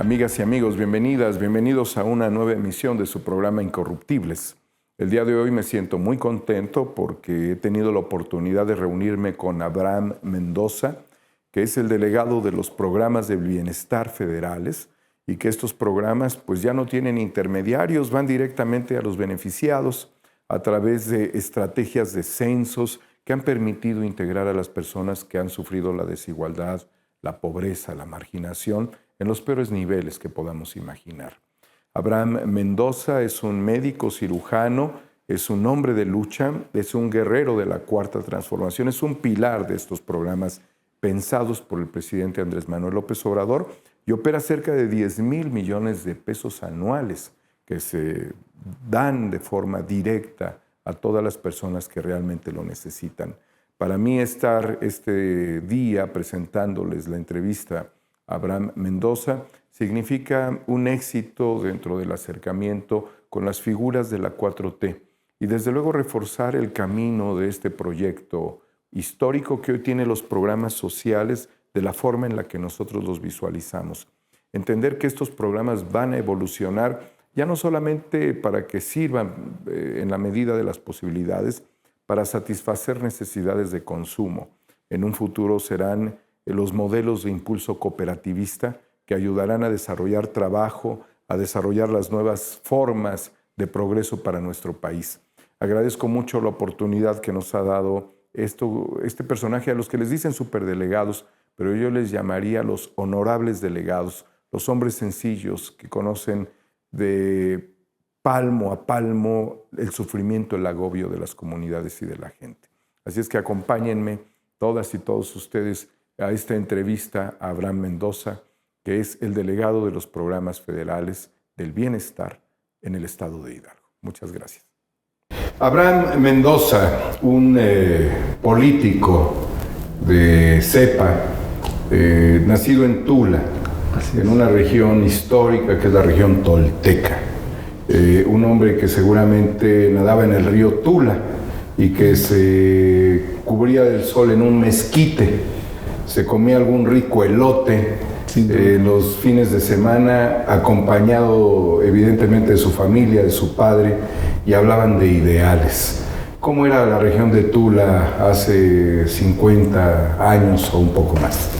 Amigas y amigos, bienvenidos a una nueva emisión de su programa Incorruptibles. El día de hoy me siento muy contento porque he tenido la oportunidad de reunirme con Abraham Mendoza, que es el delegado de los programas de bienestar federales, y que estos programas pues ya no tienen intermediarios, van directamente a los beneficiados a través de estrategias de censos que han permitido integrar a las personas que han sufrido la desigualdad, la pobreza, la marginación en los peores niveles que podamos imaginar. Abraham Mendoza es un médico cirujano, es un hombre de lucha, es un guerrero de la Cuarta Transformación, es un pilar de estos programas pensados por el presidente Andrés Manuel López Obrador y opera cerca de 10,000 millones de pesos anuales que se dan de forma directa a todas las personas que realmente lo necesitan. Para mí estar este día presentándoles la entrevista a Abraham Mendoza significa un éxito dentro del acercamiento con las figuras de la 4T y desde luego reforzar el camino de este proyecto histórico que hoy tiene los programas sociales de la forma en la que nosotros los visualizamos. Entender que estos programas van a evolucionar ya no solamente para que sirvan en la medida de las posibilidades para satisfacer necesidades de consumo. En un futuro serán los modelos de impulso cooperativista que ayudarán a desarrollar trabajo, a desarrollar las nuevas formas de progreso para nuestro país. Agradezco mucho la oportunidad que nos ha dado este personaje a los que les dicen superdelegados, pero yo les llamaría los honorables delegados, los hombres sencillos que conocen de palmo a palmo el sufrimiento, el agobio de las comunidades y de la gente. Así es que acompáñenme todas y todos ustedes a esta entrevista a Abraham Mendoza, que es el delegado de los programas federales del bienestar en el estado de Hidalgo. Muchas gracias. Abraham Mendoza, un político de cepa, nacido en Tula, en una región histórica que es la región tolteca. Un hombre que seguramente nadaba en el río Tula y que se cubría del sol en un mezquite, se comía algún rico elote los fines de semana, acompañado evidentemente de su familia, de su padre, y hablaban de ideales. ¿Cómo era la región de Tula hace 50 años o un poco más?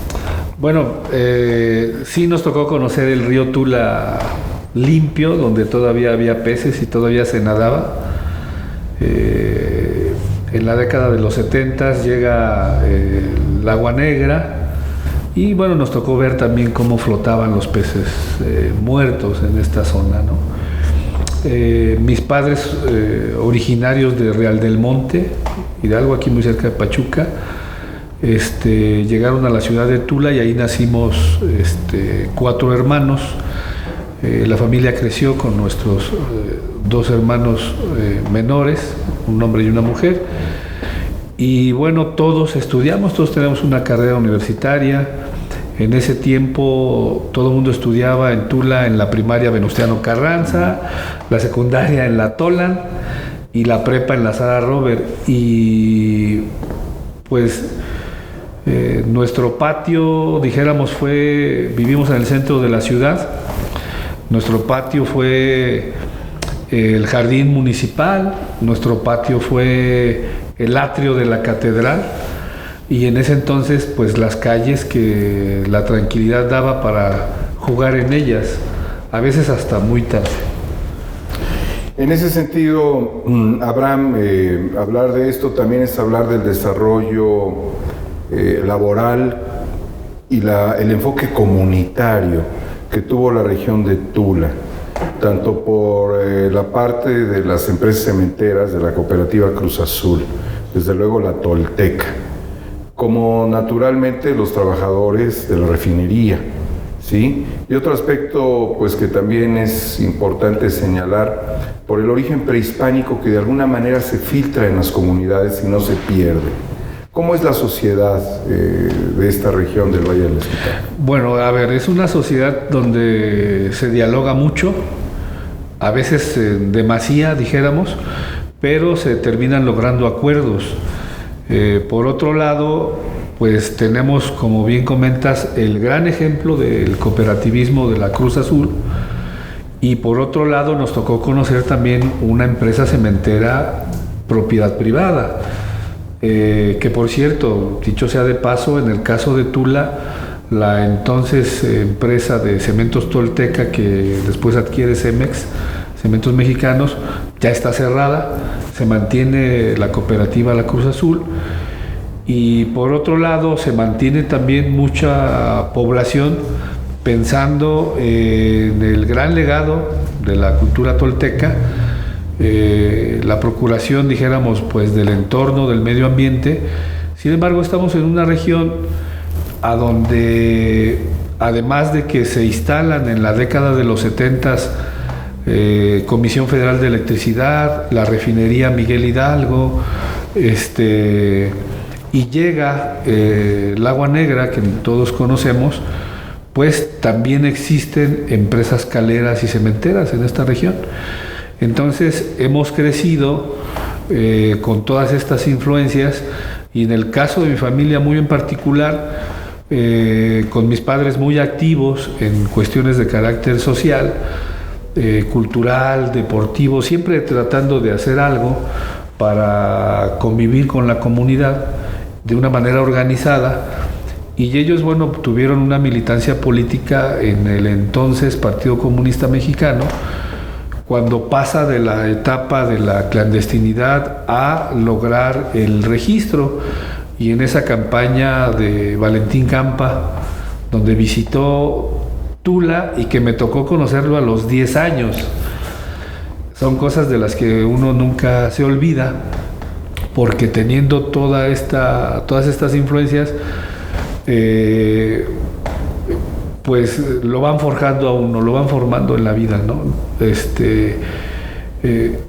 Bueno, sí nos tocó conocer el río Tula limpio, donde todavía había peces y todavía se nadaba. En la década de los 70 llega el Agua Negra y bueno, nos tocó ver también cómo flotaban los peces muertos en esta zona, ¿no? Mis padres, originarios de Real del Monte, Hidalgo, aquí muy cerca de Pachuca, llegaron a la ciudad de Tula y ahí nacimos 4 hermanos. La familia creció con nuestros 2 hermanos menores, un hombre y una mujer, y bueno, todos estudiamos, todos tenemos una carrera universitaria. En ese tiempo todo el mundo estudiaba en Tula, en la primaria Venustiano Carranza, la secundaria en la Tolan y la prepa en la Sarah Robert. Y pues nuestro patio, dijéramos, vivimos en el centro de la ciudad. Nuestro patio fue el jardín municipal, nuestro patio fue el atrio de la catedral y en ese entonces pues las calles que la tranquilidad daba para jugar en ellas, a veces hasta muy tarde. En ese sentido, Abraham, hablar de esto también es hablar del desarrollo laboral y el enfoque comunitario que tuvo la región de Tula, tanto por la parte de las empresas cementeras de la cooperativa Cruz Azul, desde luego la Tolteca, como naturalmente los trabajadores de la refinería, ¿sí? Y otro aspecto pues que también es importante señalar, por el origen prehispánico que de alguna manera se filtra en las comunidades y no se pierde. ¿Cómo es la sociedad de esta región del Valle del Mezquital? Bueno, a ver, es una sociedad donde se dialoga mucho, a veces en demasía, dijéramos, pero se terminan logrando acuerdos. Por otro lado, pues tenemos, como bien comentas, el gran ejemplo del cooperativismo de la Cruz Azul, y por otro lado nos tocó conocer también una empresa cementera propiedad privada, que por cierto, dicho sea de paso, en el caso de Tula, la entonces empresa de Cementos Tolteca, que después adquiere Cemex, Cementos Mexicanos, ya está cerrada, se mantiene la cooperativa La Cruz Azul, y por otro lado se mantiene también mucha población pensando en el gran legado de la cultura tolteca, la procuración, dijéramos, pues del entorno, del medio ambiente. Sin embargo, estamos en una región a donde, además de que se instalan en la década de los 70s Comisión Federal de Electricidad, la refinería Miguel Hidalgo, y llega el Agua Negra, que todos conocemos, pues también existen empresas caleras y cementeras en esta región. Entonces hemos crecido con todas estas influencias, y en el caso de mi familia muy en particular, con mis padres muy activos en cuestiones de carácter social, cultural, deportivo, siempre tratando de hacer algo para convivir con la comunidad de una manera organizada. Y ellos, bueno, tuvieron una militancia política en el entonces Partido Comunista Mexicano, cuando pasa de la etapa de la clandestinidad a lograr el registro. Y en esa campaña de Valentín Campa, donde visitó Tula y que me tocó conocerlo a los 10 años, son cosas de las que uno nunca se olvida, porque teniendo todas estas influencias, pues lo van forjando a uno, lo van formando en la vida, ¿no?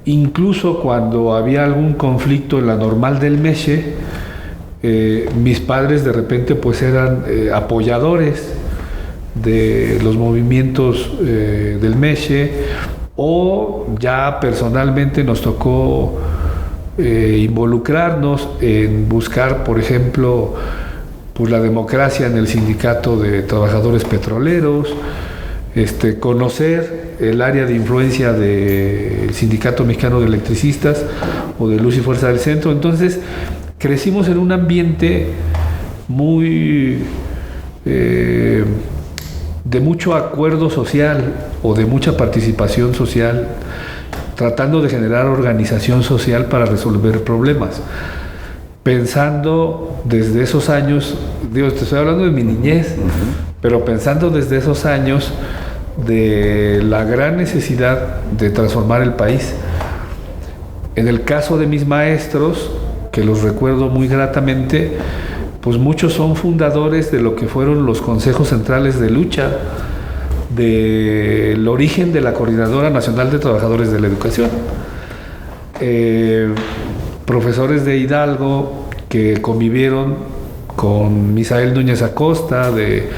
Incluso cuando había algún conflicto en la Normal del Meche, mis padres de repente pues eran apoyadores de los movimientos del Meche, o ya personalmente nos tocó involucrarnos en buscar, por ejemplo, pues la democracia en el Sindicato de Trabajadores Petroleros, conocer el área de influencia del Sindicato Mexicano de Electricistas o de Luz y Fuerza del Centro. Entonces crecimos en un ambiente muy de mucho acuerdo social, o de mucha participación social, tratando de generar organización social para resolver problemas, pensando desde esos años, digo, te estoy hablando de mi niñez, pero pensando desde esos años de la gran necesidad de transformar el país. En el caso de mis maestros, que los recuerdo muy gratamente, pues muchos son fundadores de lo que fueron los consejos centrales de lucha del origen de la Coordinadora Nacional de Trabajadores de la Educación. Profesores de Hidalgo que convivieron con Misael Núñez Acosta de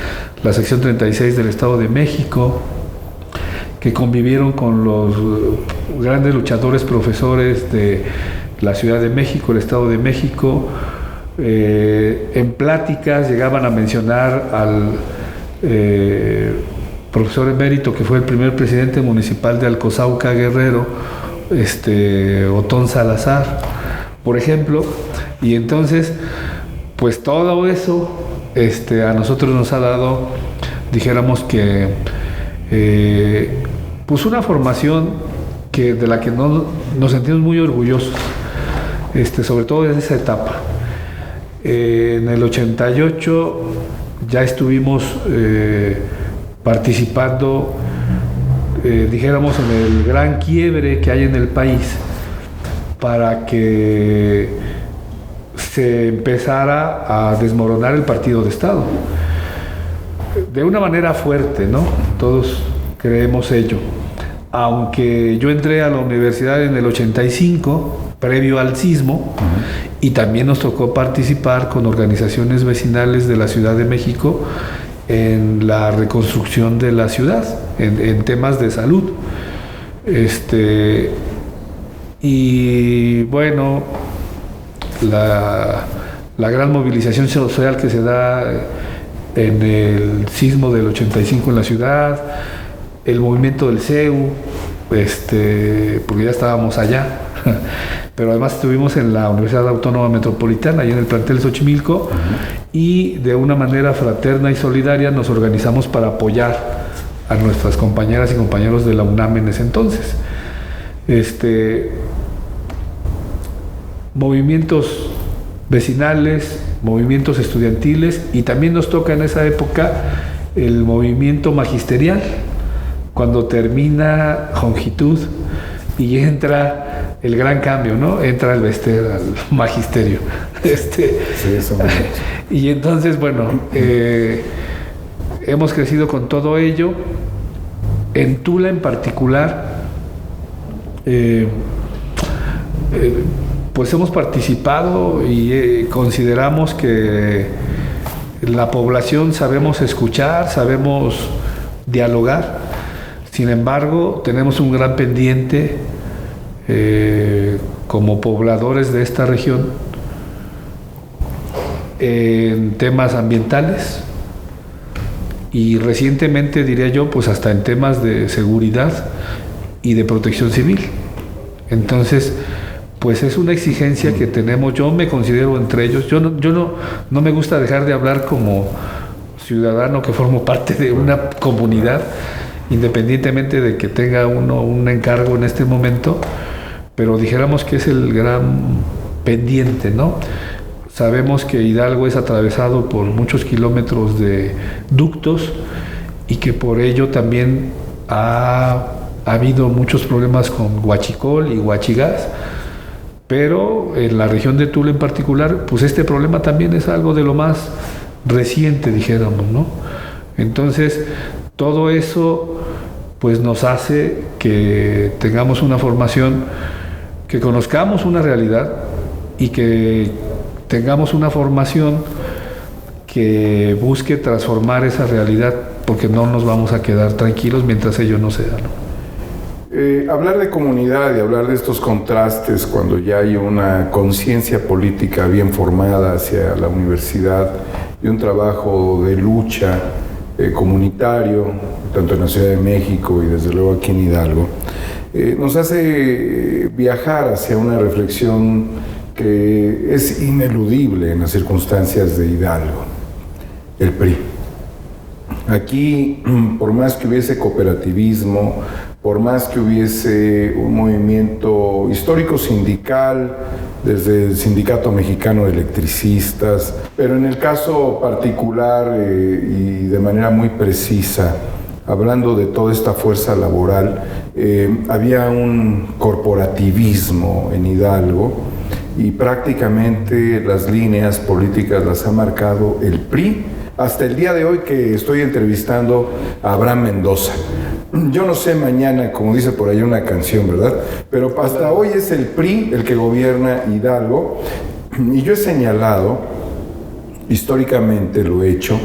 la sección 36 del Estado de México, que convivieron con los grandes luchadores profesores de la Ciudad de México, el Estado de México. En pláticas llegaban a mencionar al profesor emérito, que fue el primer presidente municipal de Alcozauca, Guerrero, Otón Salazar, por ejemplo. Y entonces, pues todo eso a nosotros nos ha dado, dijéramos que, pues una formación de la que nos sentimos muy orgullosos, sobre todo desde esa etapa. En el 88 ya estuvimos participando, dijéramos, en el gran quiebre que hay en el país para que se empezara a desmoronar el partido de Estado. De una manera fuerte, ¿no? Todos creemos ello. Aunque yo entré a la universidad en el 85, previo al sismo, y también nos tocó participar con organizaciones vecinales de la Ciudad de México en la reconstrucción de la ciudad, en temas de salud. Y bueno, la gran movilización social que se da en el sismo del 85 en la ciudad, el movimiento del CEU, porque ya estábamos allá, pero además estuvimos en la Universidad Autónoma Metropolitana, ahí en el plantel Xochimilco, y de una manera fraterna y solidaria nos organizamos para apoyar a nuestras compañeras y compañeros de la UNAM en ese entonces. Movimientos vecinales, movimientos estudiantiles, y también nos toca en esa época el movimiento magisterial, cuando termina Longitud y entra el gran cambio, ¿no? Entra el al magisterio. Sí, eso me... Y entonces, bueno, hemos crecido con todo ello. En Tula en particular, pues hemos participado y consideramos que la población sabemos escuchar, sabemos dialogar. Sin embargo, tenemos un gran pendiente como pobladores de esta región en temas ambientales y recientemente, diría yo, pues hasta en temas de seguridad y de protección civil. Entonces, pues es una exigencia que tenemos. Yo me considero entre ellos. Yo no me gusta dejar de hablar como ciudadano que formo parte de una comunidad, independientemente de que tenga uno un encargo en este momento, pero dijéramos que es el gran pendiente, ¿no? Sabemos que Hidalgo es atravesado por muchos kilómetros de ductos y que por ello también ha habido muchos problemas con huachicol y huachigas, pero en la región de Tula en particular, pues este problema también es algo de lo más reciente, dijéramos, ¿no? Entonces, todo eso pues nos hace que tengamos una formación, que conozcamos una realidad y que tengamos una formación que busque transformar esa realidad, porque no nos vamos a quedar tranquilos mientras ello no sea, ¿no? Hablar de comunidad y hablar de estos contrastes cuando ya hay una conciencia política bien formada hacia la universidad y un trabajo de lucha comunitario, tanto en la Ciudad de México y desde luego aquí en Hidalgo, nos hace viajar hacia una reflexión que es ineludible en las circunstancias de Hidalgo: el PRI. Aquí, por más que hubiese cooperativismo, por más que hubiese un movimiento histórico sindical, desde el Sindicato Mexicano de Electricistas, pero en el caso particular y de manera muy precisa, hablando de toda esta fuerza laboral, había un corporativismo en Hidalgo y prácticamente las líneas políticas las ha marcado el PRI, hasta el día de hoy que estoy entrevistando a Abraham Mendoza. Yo no sé mañana, como dice por ahí una canción, ¿verdad? Pero hasta hoy es el PRI el que gobierna Hidalgo, y yo he señalado, históricamente lo he hecho,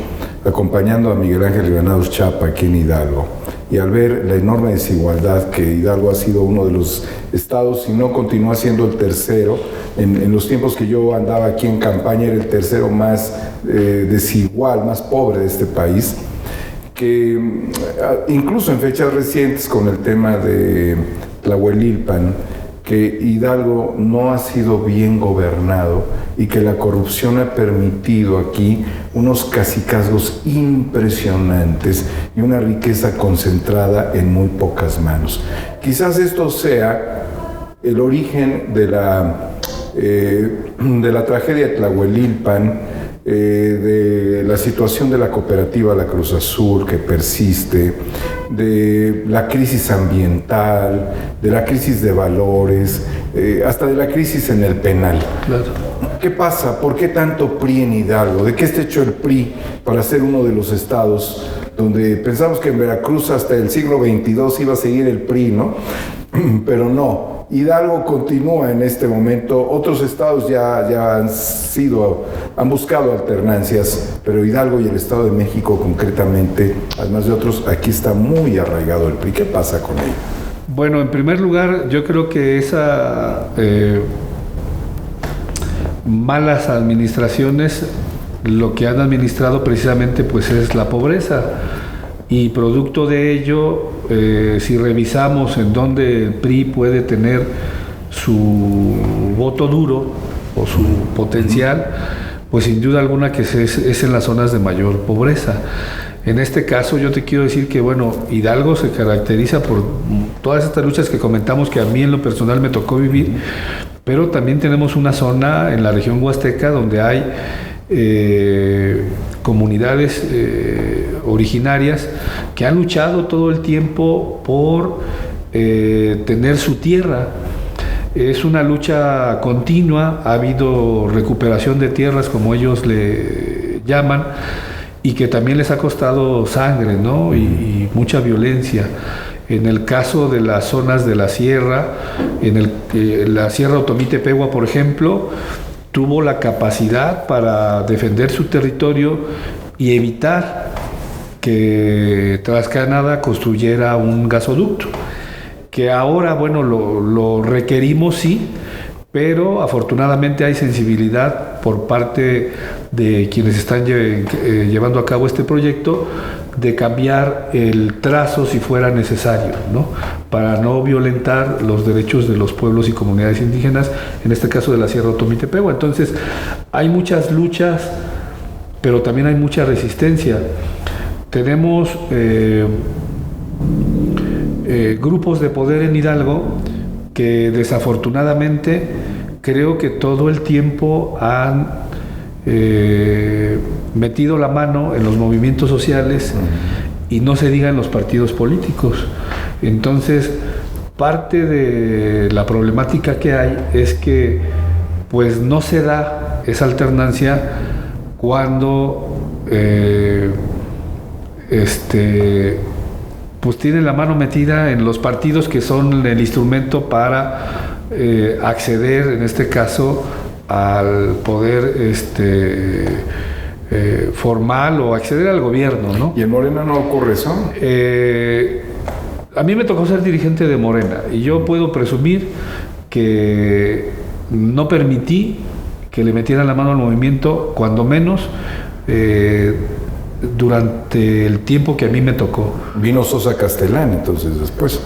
acompañando a Miguel Ángel Granados Chapa aquí en Hidalgo, y al ver la enorme desigualdad que Hidalgo ha sido uno de los estados, si no continúa siendo el tercero, en los tiempos que yo andaba aquí en campaña era el tercero más desigual, más pobre de este país, que incluso en fechas recientes con el tema de Tlahuelilpan, que Hidalgo no ha sido bien gobernado y que la corrupción ha permitido aquí unos cacicazgos impresionantes y una riqueza concentrada en muy pocas manos. Quizás esto sea el origen de la tragedia de Tlahuelilpan, de la situación de la cooperativa La Cruz Azul que persiste, de la crisis ambiental, de la crisis de valores, hasta de la crisis en el penal. Claro. ¿Qué pasa? ¿Por qué tanto PRI en Hidalgo? ¿De qué está hecho el PRI para ser uno de los estados donde pensamos que en Veracruz hasta el siglo XXII iba a seguir el PRI, ¿no? Pero no. Hidalgo continúa en este momento. Otros estados ya han buscado alternancias, pero Hidalgo y el Estado de México concretamente, además de otros, aquí está muy arraigado el PRI. ¿Qué pasa con ello? Bueno, en primer lugar, yo creo que esa malas administraciones lo que han administrado precisamente pues es la pobreza, y producto de ello, si revisamos en dónde el PRI puede tener su voto duro o su potencial, pues sin duda alguna que es en las zonas de mayor pobreza. En este caso yo te quiero decir que, bueno, Hidalgo se caracteriza por todas estas luchas que comentamos, que a mí en lo personal me tocó vivir, pero también tenemos una zona en la región huasteca donde hay comunidades originarias que han luchado todo el tiempo por tener su tierra. Es una lucha continua, ha habido recuperación de tierras, como ellos le llaman, y que también les ha costado sangre, ¿no? y mucha violencia. En el caso de las zonas de la sierra, la Sierra Otomí-Tepehua, por ejemplo, tuvo la capacidad para defender su territorio y evitar que Trascanada construyera un gasoducto, que ahora, bueno, lo requerimos, sí, pero afortunadamente hay sensibilidad por parte de quienes están llevando a cabo este proyecto de cambiar el trazo si fuera necesario, ¿no? Para no violentar los derechos de los pueblos y comunidades indígenas, en este caso de la Sierra Otomí-Tepehua. Entonces, hay muchas luchas, pero también hay mucha resistencia. Tenemos grupos de poder en Hidalgo que desafortunadamente creo que todo el tiempo han metido la mano en los movimientos sociales y no se diga en los partidos políticos. Entonces, parte de la problemática que hay es que pues no se da esa alternancia cuando pues tiene la mano metida en los partidos que son el instrumento para acceder, en este caso, al poder formal o acceder al gobierno, ¿no? ¿Y en Morena no ocurre eso? A mí me tocó ser dirigente de Morena y yo puedo presumir que no permití que le metieran la mano al movimiento, cuando menos durante el tiempo que a mí me tocó. Vino Sosa Castellán entonces después.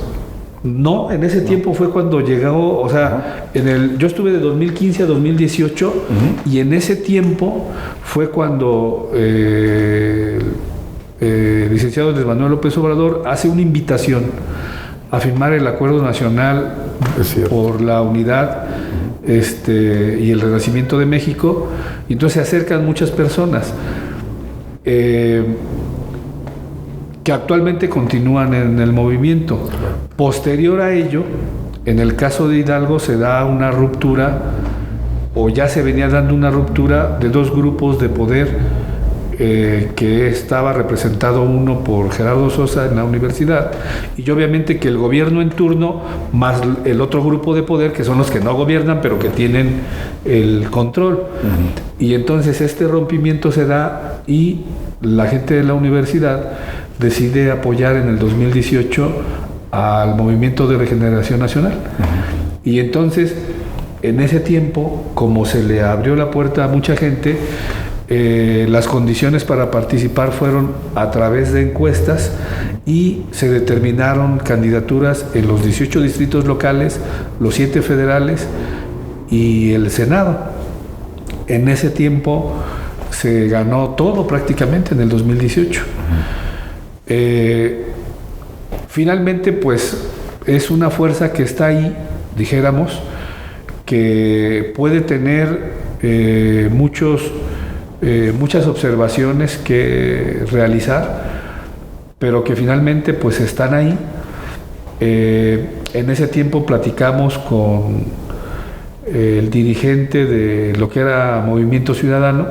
No, en ese tiempo fue cuando llegó, o sea, yo estuve de 2015 a 2018 y en ese tiempo fue cuando el licenciado Andrés Manuel López Obrador hace una invitación a firmar el Acuerdo Nacional por la Unidad y el Renacimiento de México, y entonces se acercan muchas personas que actualmente continúan en el movimiento. Posterior a ello, en el caso de Hidalgo se da una ruptura, o ya se venía dando una ruptura de dos grupos de poder que estaba representado uno por Gerardo Sosa en la universidad, y obviamente que el gobierno en turno más el otro grupo de poder, que son los que no gobiernan pero que tienen el control. Y entonces este rompimiento se da y la gente de la universidad decide apoyar en el 2018 al Movimiento de Regeneración Nacional. Y entonces, en ese tiempo, como se le abrió la puerta a mucha gente, las condiciones para participar fueron a través de encuestas y se determinaron candidaturas en los 18 distritos locales, los 7 federales y el Senado. En ese tiempo se ganó todo prácticamente en el 2018. Finalmente, pues, es una fuerza que está ahí, dijéramos, que puede tener muchas observaciones que realizar, pero que finalmente, pues, están ahí. En ese tiempo platicamos con el dirigente de lo que era Movimiento Ciudadano.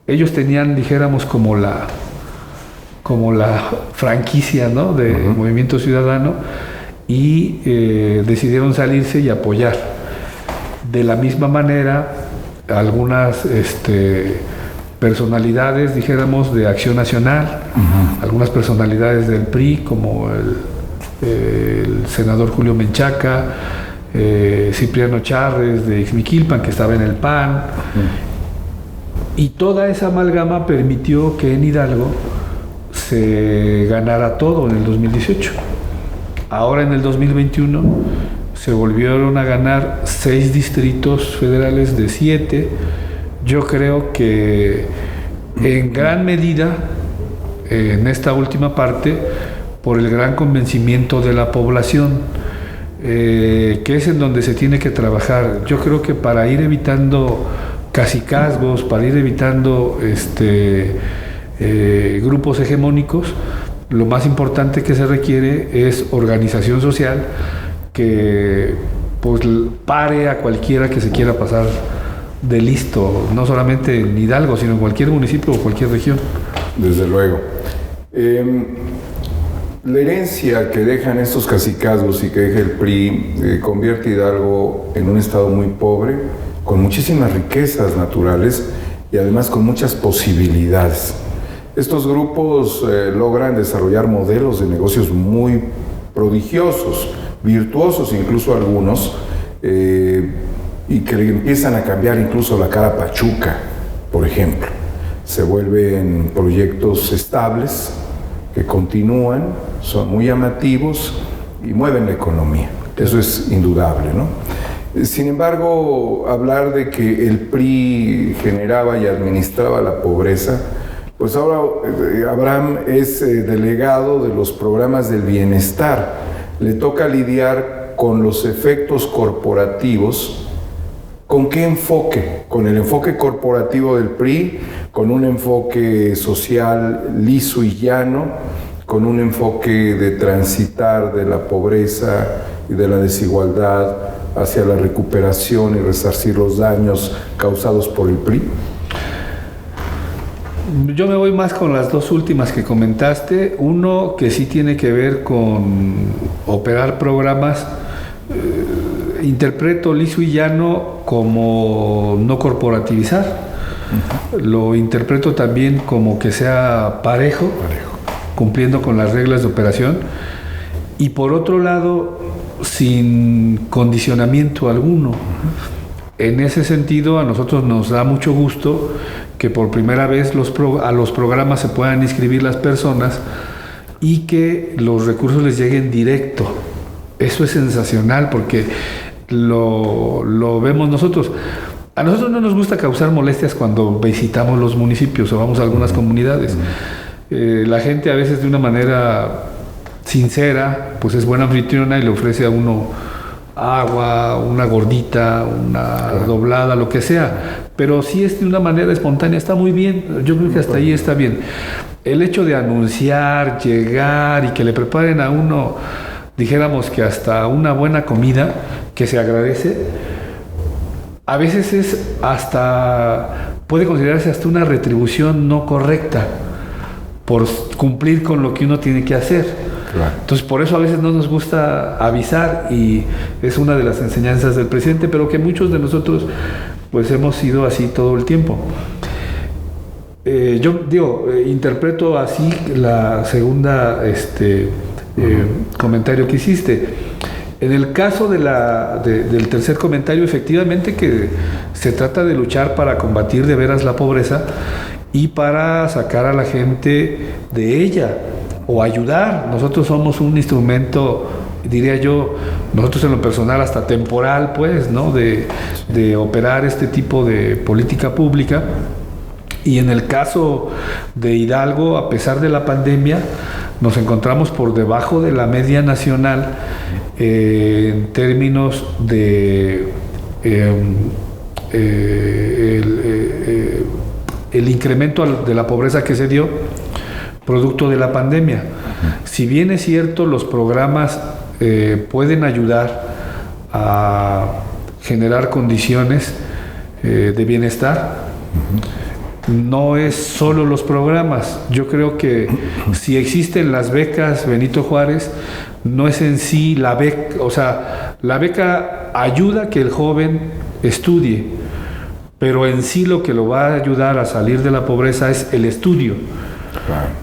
Ellos tenían, dijéramos, como la franquicia, ¿no?, de Movimiento Ciudadano, y decidieron salirse y apoyar. De la misma manera, algunas personalidades, dijéramos, de Acción Nacional, algunas personalidades del PRI, como el senador Julio Menchaca, Cipriano Charres de Ixmiquilpan, que estaba en el PAN. Y toda esa amalgama permitió que en Hidalgo se ganara todo en el 2018. Ahora en el 2021 se volvieron a ganar 6 distritos federales de 7. Yo creo que en gran medida, en esta última parte, por el gran convencimiento de la población, que es en donde se tiene que trabajar. Yo creo que para ir evitando cacicazgos, para ir evitando grupos hegemónicos, lo más importante que se requiere es organización social que pues pare a cualquiera que se quiera pasar de listo, no solamente en Hidalgo, sino en cualquier municipio o cualquier región. Desde luego. La herencia que dejan estos cacicazgos y que deja el PRI convierte a Hidalgo en un estado muy pobre, con muchísimas riquezas naturales y además con muchas posibilidades. Estos grupos logran desarrollar modelos de negocios muy prodigiosos, virtuosos incluso algunos, y que le empiezan a cambiar incluso la cara a Pachuca, por ejemplo. Se vuelven proyectos estables, que continúan, son muy llamativos y mueven la economía. Eso es indudable, ¿no? Sin embargo, hablar de que el PRI generaba y administraba la pobreza, pues ahora Abraham es delegado de los programas del bienestar. Le toca lidiar con los efectos corporativos. ¿Con qué enfoque? Con el enfoque corporativo del PRI, con un enfoque social liso y llano, con un enfoque de transitar de la pobreza y de la desigualdad hacia la recuperación y resarcir los daños causados por el PRI. Yo me voy más con las dos últimas que comentaste. Uno que sí tiene que ver con operar programas. Interpreto liso y llano como no corporativizar. Lo interpreto también como que sea parejo, cumpliendo con las reglas de operación. Y por otro lado, sin condicionamiento alguno. En ese sentido, a nosotros nos da mucho gusto que por primera vez a los programas se puedan inscribir las personas y que los recursos les lleguen directo. Eso es sensacional porque lo vemos nosotros. A nosotros no nos gusta causar molestias cuando visitamos los municipios o vamos a algunas comunidades. La gente a veces de una manera sincera, pues es buena anfitriona y le ofrece a uno agua, una gordita, una doblada, lo que sea. Pero si es de una manera espontánea, está muy bien. Yo creo que hasta ahí está bien. El hecho de anunciar, llegar y que le preparen a uno, dijéramos que hasta una buena comida, que se agradece, a veces es puede considerarse hasta una retribución no correcta por cumplir con lo que uno tiene que hacer. Claro. Entonces, por eso a veces no nos gusta avisar y es una de las enseñanzas del presidente, pero que muchos de nosotros pues hemos sido así todo el tiempo. Yo interpreto así la segunda comentario que hiciste. En el caso del tercer comentario, efectivamente que se trata de luchar para combatir de veras la pobreza y para sacar a la gente de ella o ayudar. Nosotros somos un instrumento, diría yo, nosotros en lo personal hasta temporal, pues, ¿no? De operar este tipo de política pública. Y en el caso de Hidalgo, a pesar de la pandemia, nos encontramos por debajo de la media nacional en términos de el incremento de la pobreza que se dio producto de la pandemia. Si bien es cierto, los programas pueden ayudar a generar condiciones de bienestar, no es solo los programas. Yo creo que si existen las becas Benito Juárez, no es en sí la beca, o sea, la beca ayuda a que el joven estudie, pero en sí lo que lo va a ayudar a salir de la pobreza es el estudio,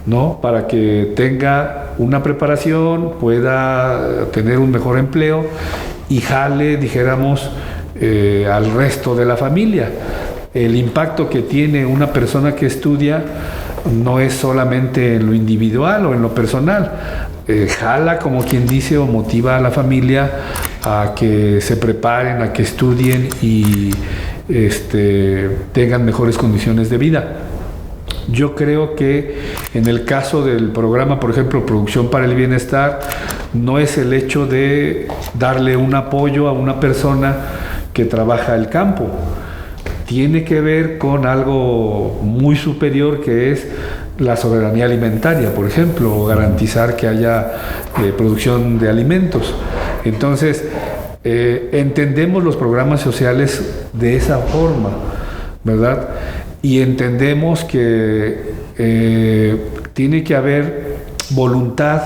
¿no? Para que tenga una preparación, pueda tener un mejor empleo y jale, dijéramos, al resto de la familia. El impacto que tiene una persona que estudia no es solamente en lo individual o en lo personal, jala, como quien dice, o motiva a la familia a que se preparen, a que estudien y tengan mejores condiciones de vida. Yo creo que en el caso del programa, por ejemplo, Producción para el Bienestar, no es el hecho de darle un apoyo a una persona que trabaja el campo. Tiene que ver con algo muy superior, que es la soberanía alimentaria, por ejemplo, o garantizar que haya producción de alimentos. Entonces, entendemos los programas sociales de esa forma, ¿verdad? Y entendemos que tiene que haber voluntad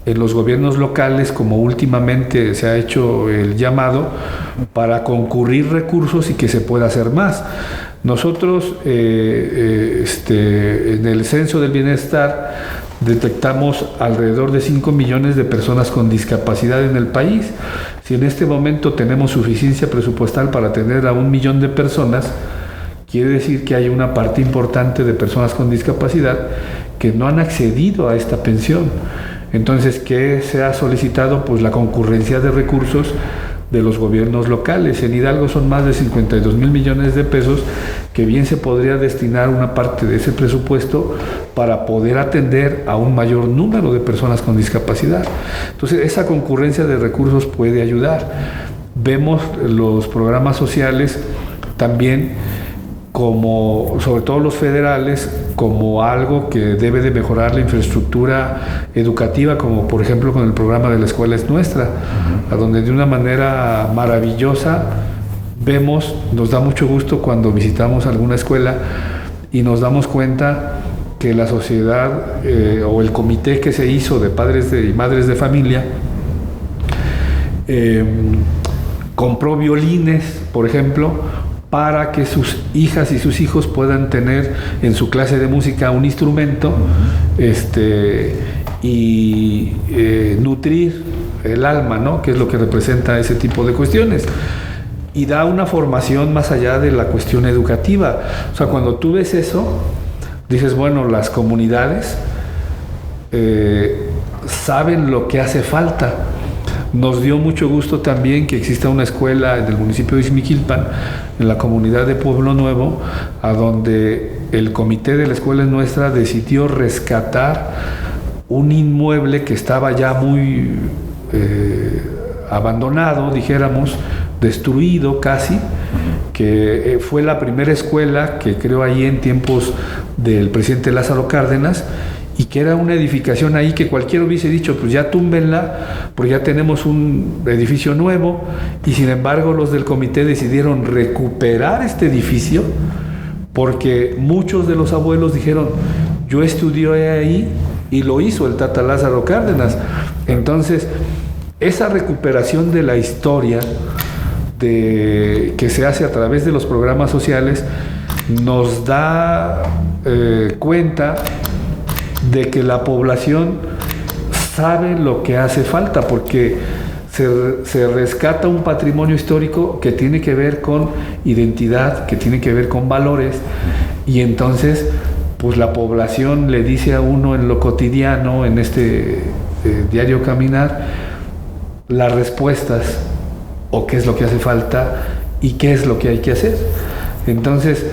en los gobiernos locales, como últimamente se ha hecho el llamado, para concurrir recursos y que se pueda hacer más. Nosotros, en el Censo del Bienestar, detectamos alrededor de 5 millones de personas con discapacidad en el país. Si en este momento tenemos suficiencia presupuestal para atender a 1 millón de personas, quiere decir que hay una parte importante de personas con discapacidad que no han accedido a esta pensión. Entonces, ¿qué se ha solicitado? Pues la concurrencia de recursos de los gobiernos locales. En Hidalgo son más de 52,000 millones de pesos, que bien se podría destinar una parte de ese presupuesto para poder atender a un mayor número de personas con discapacidad. Entonces, esa concurrencia de recursos puede ayudar. Vemos los programas sociales también como, sobre todo los federales, como algo que debe de mejorar la infraestructura educativa, como por ejemplo con el programa de La Escuela es Nuestra, a donde de una manera maravillosa vemos, nos da mucho gusto cuando visitamos alguna escuela y nos damos cuenta que la sociedad o el comité que se hizo de padres y madres de familia compró violines, por ejemplo, para que sus hijas y sus hijos puedan tener en su clase de música un instrumento y nutrir el alma, ¿no? Que es lo que representa ese tipo de cuestiones. Y da una formación más allá de la cuestión educativa. O sea, cuando tú ves eso, dices, bueno, las comunidades saben lo que hace falta. Nos dio mucho gusto también que exista una escuela en el municipio de Ixmiquilpan, en la comunidad de Pueblo Nuevo, a donde el comité de La Escuela es Nuestra decidió rescatar un inmueble que estaba ya muy abandonado, dijéramos, destruido casi, que fue la primera escuela que creó ahí en tiempos del presidente Lázaro Cárdenas, y que era una edificación ahí que cualquiera hubiese dicho, pues ya túmbenla, porque ya tenemos un edificio nuevo, y sin embargo los del comité decidieron recuperar este edificio, porque muchos de los abuelos dijeron, yo estudié ahí, y lo hizo el Tata Lázaro Cárdenas. Entonces, esa recuperación de la historia que se hace a través de los programas sociales nos da cuenta de que la población sabe lo que hace falta, porque se rescata un patrimonio histórico que tiene que ver con identidad, que tiene que ver con valores, y entonces pues la población le dice a uno en lo cotidiano, en este diario caminar, las respuestas o qué es lo que hace falta y qué es lo que hay que hacer. Entonces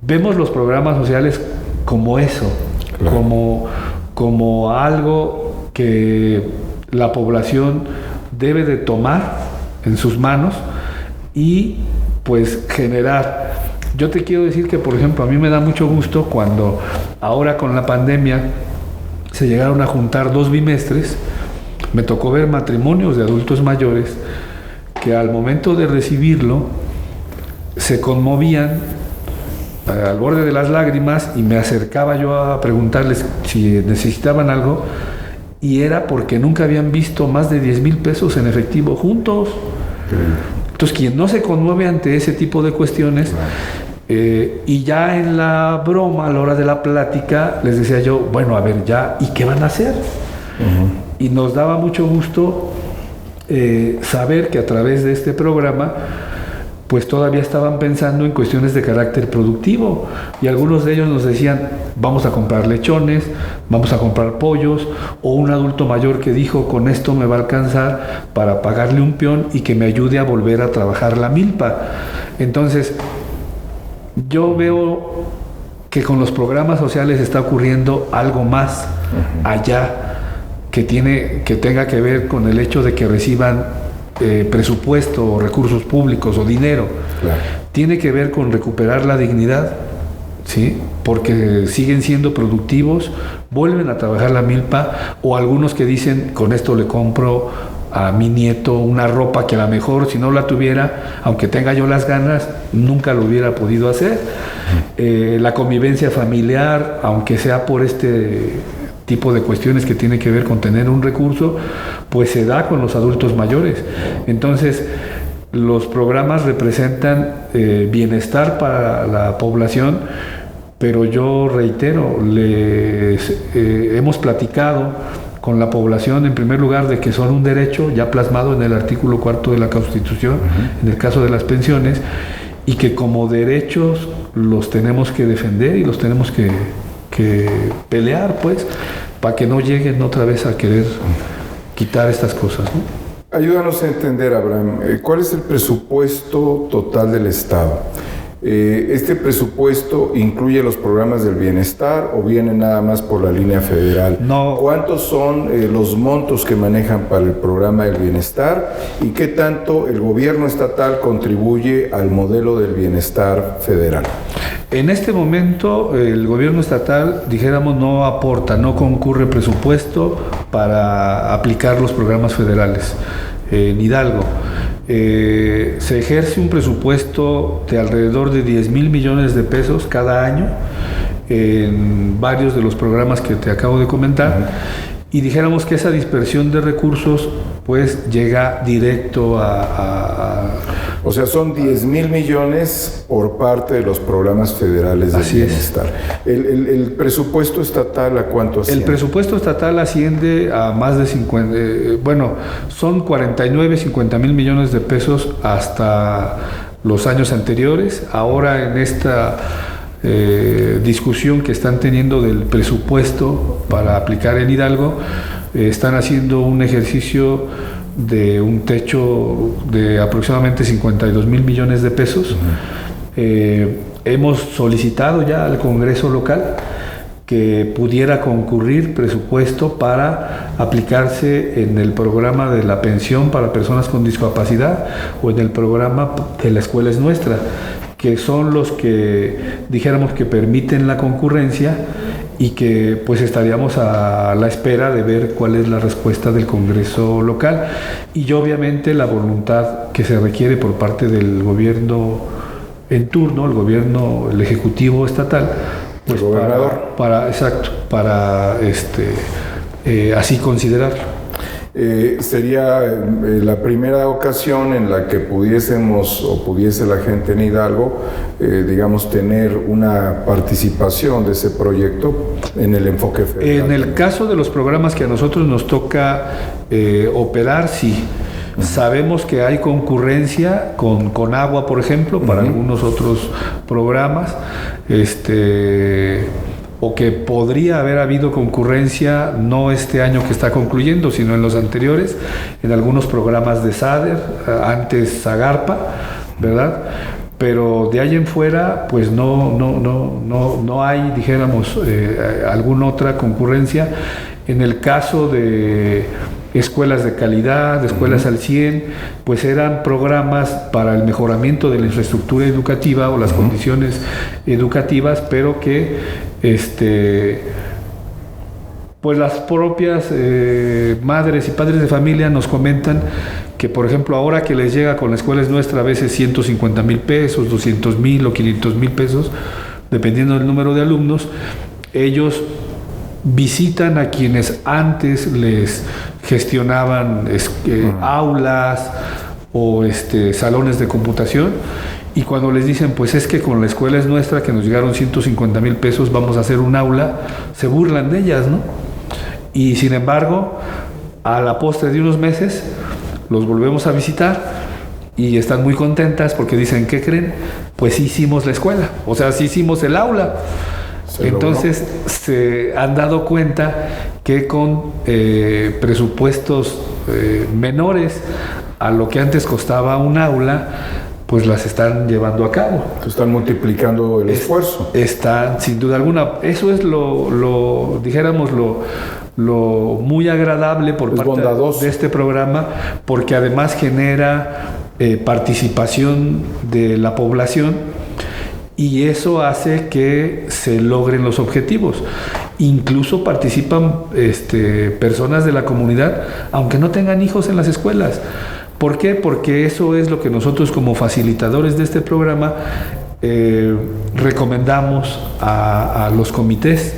vemos los programas sociales como eso, claro, como algo que la población debe de tomar en sus manos y pues generar. Yo te quiero decir que, por ejemplo, a mí me da mucho gusto cuando ahora con la pandemia se llegaron a juntar 2 bimestres, me tocó ver matrimonios de adultos mayores que al momento de recibirlo se conmovían al borde de las lágrimas, y me acercaba yo a preguntarles si necesitaban algo, y era porque nunca habían visto más de 10,000 pesos en efectivo juntos. Entonces, quien no se conmueve ante ese tipo de cuestiones, y ya en la broma, a la hora de la plática, les decía yo, bueno, a ver, ya, ¿y qué van a hacer? Y nos daba mucho gusto saber que a través de este programa pues todavía estaban pensando en cuestiones de carácter productivo, y algunos de ellos nos decían: vamos a comprar lechones, vamos a comprar pollos, o un adulto mayor que dijo: con esto me va a alcanzar para pagarle un peón y que me ayude a volver a trabajar la milpa. Entonces yo veo que con los programas sociales está ocurriendo algo más allá, que tenga que ver con el hecho de que reciban presupuesto o recursos públicos o dinero. Claro. Tiene que ver con recuperar la dignidad, ¿sí? Porque siguen siendo productivos, vuelven a trabajar la milpa, o algunos que dicen: con esto le compro a mi nieto una ropa que a lo mejor, si no la tuviera, aunque tenga yo las ganas, nunca lo hubiera podido hacer. La convivencia familiar, aunque sea por este tipo de cuestiones que tiene que ver con tener un recurso, pues se da con los adultos mayores. Entonces, los programas representan bienestar para la población, pero yo reitero, hemos platicado con la población, en primer lugar, de que son un derecho ya plasmado en el artículo 4 de la Constitución, en el caso de las pensiones, y que como derechos los tenemos que defender y los tenemos que pelear, pues, para que no lleguen otra vez a querer quitar estas cosas, ¿no? Ayúdanos a entender, Abraham, ¿cuál es el presupuesto total del Estado? ¿Este presupuesto incluye los programas del bienestar o viene nada más por la línea federal? No. ¿Cuántos son los montos que manejan para el programa del bienestar y qué tanto el gobierno estatal contribuye al modelo del bienestar federal? En este momento el gobierno estatal, dijéramos, no aporta, no concurre presupuesto para aplicar los programas federales en Hidalgo. Se ejerce un presupuesto de alrededor de 10,000 millones de pesos cada año en varios de los programas que te acabo de comentar, y dijéramos que esa dispersión de recursos pues llega directo O sea, son 10,000 millones por parte de los programas federales de bienestar. ¿El presupuesto estatal a cuánto asciende? El presupuesto estatal asciende a más de 50, son 49, 50 mil millones de pesos hasta los años anteriores. Ahora, en esta discusión que están teniendo del presupuesto para aplicar en Hidalgo, están haciendo un ejercicio de un techo de aproximadamente 52 mil millones de pesos. Hemos solicitado ya al Congreso local que pudiera concurrir presupuesto para aplicarse en el programa de la pensión para personas con discapacidad o en el programa de La Escuela es Nuestra, que son los que dijéramos que permiten la concurrencia, y que pues estaríamos a la espera de ver cuál es la respuesta del Congreso local y obviamente la voluntad que se requiere por parte del gobierno en turno, el Ejecutivo estatal, pues el gobernador, para así considerarlo. Sería la primera ocasión en la que pudiese la gente en Hidalgo, digamos, tener una participación de ese proyecto en el enfoque federal. En el caso de los programas que a nosotros nos toca operar, sí. Sabemos que hay concurrencia con agua, por ejemplo, para algunos otros programas, o que podría haber habido concurrencia, no este año que está concluyendo, sino en los anteriores, en algunos programas de SADER, antes Zagarpa, ¿verdad? Pero de ahí en fuera, pues no hay, dijéramos, alguna otra concurrencia. En el caso de escuelas de calidad, escuelas al 100, pues eran programas para el mejoramiento de la infraestructura educativa o las condiciones educativas, pero que pues las propias madres y padres de familia nos comentan que, por ejemplo, ahora que les llega con La Escuela es Nuestra a veces 150 mil pesos, 200 mil o 500 mil pesos, dependiendo del número de alumnos, ellos visitan a quienes antes les gestionaban aulas o salones de computación, y cuando les dicen, pues es que con La Escuela es Nuestra, que nos llegaron 150 mil pesos, vamos a hacer un aula, se burlan de ellas, ¿no? Y sin embargo, a la postre de unos meses, los volvemos a visitar y están muy contentas porque dicen, ¿qué creen? Pues sí hicimos la escuela, o sea, sí hicimos el aula. Entonces se han dado cuenta que con presupuestos menores a lo que antes costaba un aula, pues las están llevando a cabo. Están multiplicando el esfuerzo. Está, sin duda alguna. Eso es dijéramos, lo muy agradable por parte de este programa, porque además genera participación de la población y eso hace que se logren los objetivos. Incluso participan personas de la comunidad, aunque no tengan hijos en las escuelas. ¿Por qué? Porque eso es lo que nosotros como facilitadores de este programa recomendamos a los comités,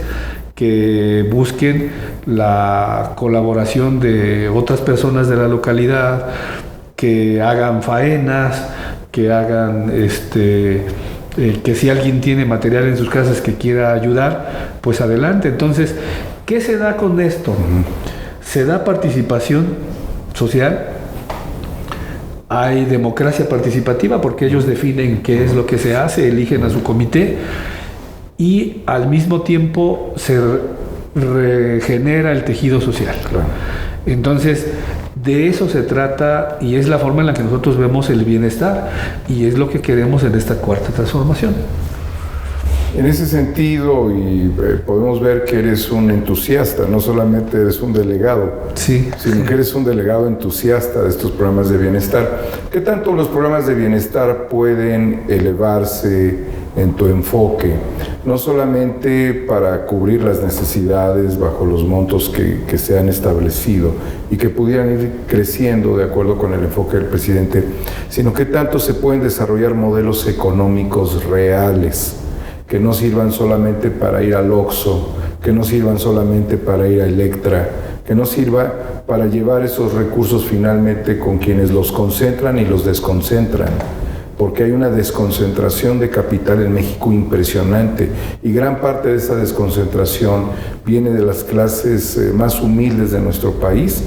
que busquen la colaboración de otras personas de la localidad, que hagan faenas, que hagan que si alguien tiene material en sus casas que quiera ayudar, pues adelante. Entonces, ¿qué se da con esto? Se da participación social, hay democracia participativa porque ellos definen qué es lo que se hace, eligen a su comité y al mismo tiempo se regenera el tejido social. Claro. Entonces, de eso se trata y es la forma en la que nosotros vemos el bienestar y es lo que queremos en esta cuarta transformación. En ese sentido, y podemos ver que eres un entusiasta, no solamente eres un delegado, sí, sino que eres un delegado entusiasta de estos programas de bienestar. ¿Qué tanto los programas de bienestar pueden elevarse en tu enfoque? No solamente para cubrir las necesidades bajo los montos que se han establecido y que pudieran ir creciendo de acuerdo con el enfoque del presidente, sino que tanto se pueden desarrollar modelos económicos reales que no sirvan solamente para ir al Oxxo, que no sirvan solamente para ir a Electra, que no sirva para llevar esos recursos finalmente con quienes los concentran y los desconcentran, porque hay una desconcentración de capital en México impresionante y gran parte de esa desconcentración viene de las clases más humildes de nuestro país,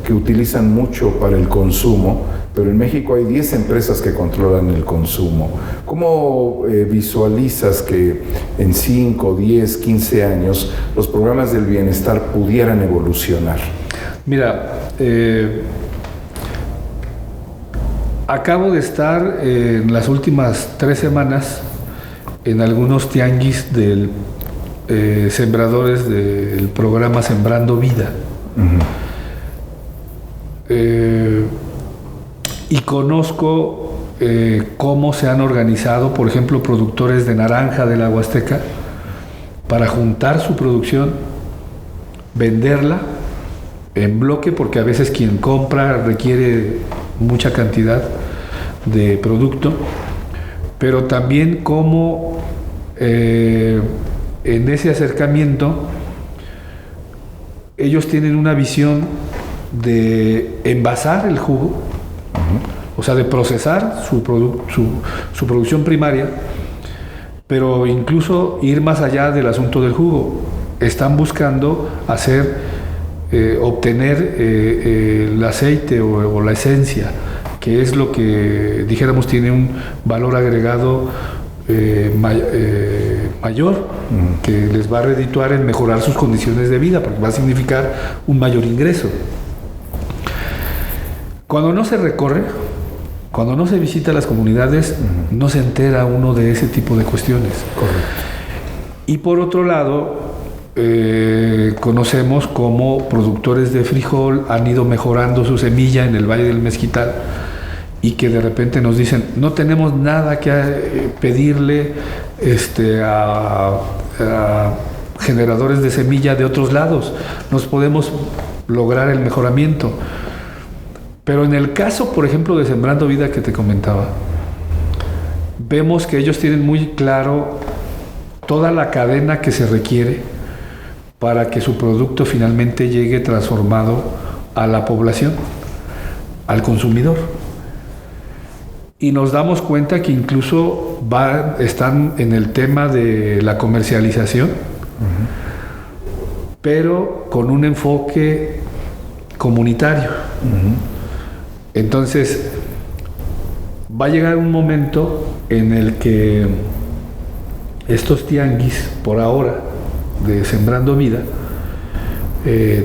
que utilizan mucho para el consumo, pero en México hay 10 empresas que controlan el consumo. ¿Cómo visualizas que en 5, 10, 15 años los programas del bienestar pudieran evolucionar? Mira, acabo de estar en las últimas 3 semanas en algunos tianguis del sembradores del programa Sembrando Vida. Y conozco cómo se han organizado, por ejemplo, productores de naranja de la Huasteca para juntar su producción, venderla en bloque, porque a veces quien compra requiere mucha cantidad de producto, pero también cómo en ese acercamiento ellos tienen una visión de envasar el jugo, o sea, de procesar su producción primaria, pero incluso ir más allá del asunto del jugo. Están buscando obtener el aceite o la esencia, que es lo que, dijéramos, tiene un valor agregado mayor, que les va a redituar en mejorar sus condiciones de vida, porque va a significar un mayor ingreso. Cuando no se recorre, cuando no se visita las comunidades, no se entera uno de ese tipo de cuestiones. Correcto. Y por otro lado, conocemos cómo productores de frijol han ido mejorando su semilla en el Valle del Mezquital y que de repente nos dicen, no tenemos nada que pedirle a generadores de semilla de otros lados, nos podemos lograr el mejoramiento. Pero en el caso, por ejemplo, de Sembrando Vida que te comentaba, vemos que ellos tienen muy claro toda la cadena que se requiere para que su producto finalmente llegue transformado a la población, al consumidor. Y nos damos cuenta que incluso están en el tema de la comercialización, pero con un enfoque comunitario. Entonces, va a llegar un momento en el que estos tianguis, por ahora, de Sembrando Vida,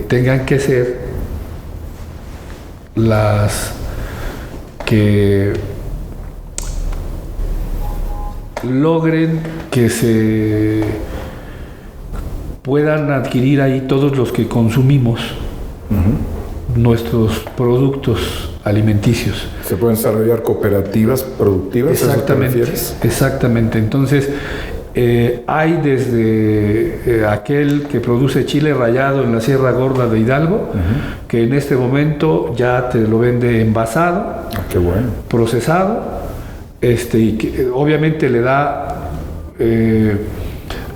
tengan que ser las que logren que se puedan adquirir ahí todos los que consumimos nuestros productos alimenticios. ¿Se pueden desarrollar cooperativas productivas? Exactamente, ¿A eso te refieres? exactamente. Entonces, hay desde aquel que produce chile rallado en la Sierra Gorda de Hidalgo, que en este momento ya te lo vende envasado, Qué bueno. procesado, y que obviamente le da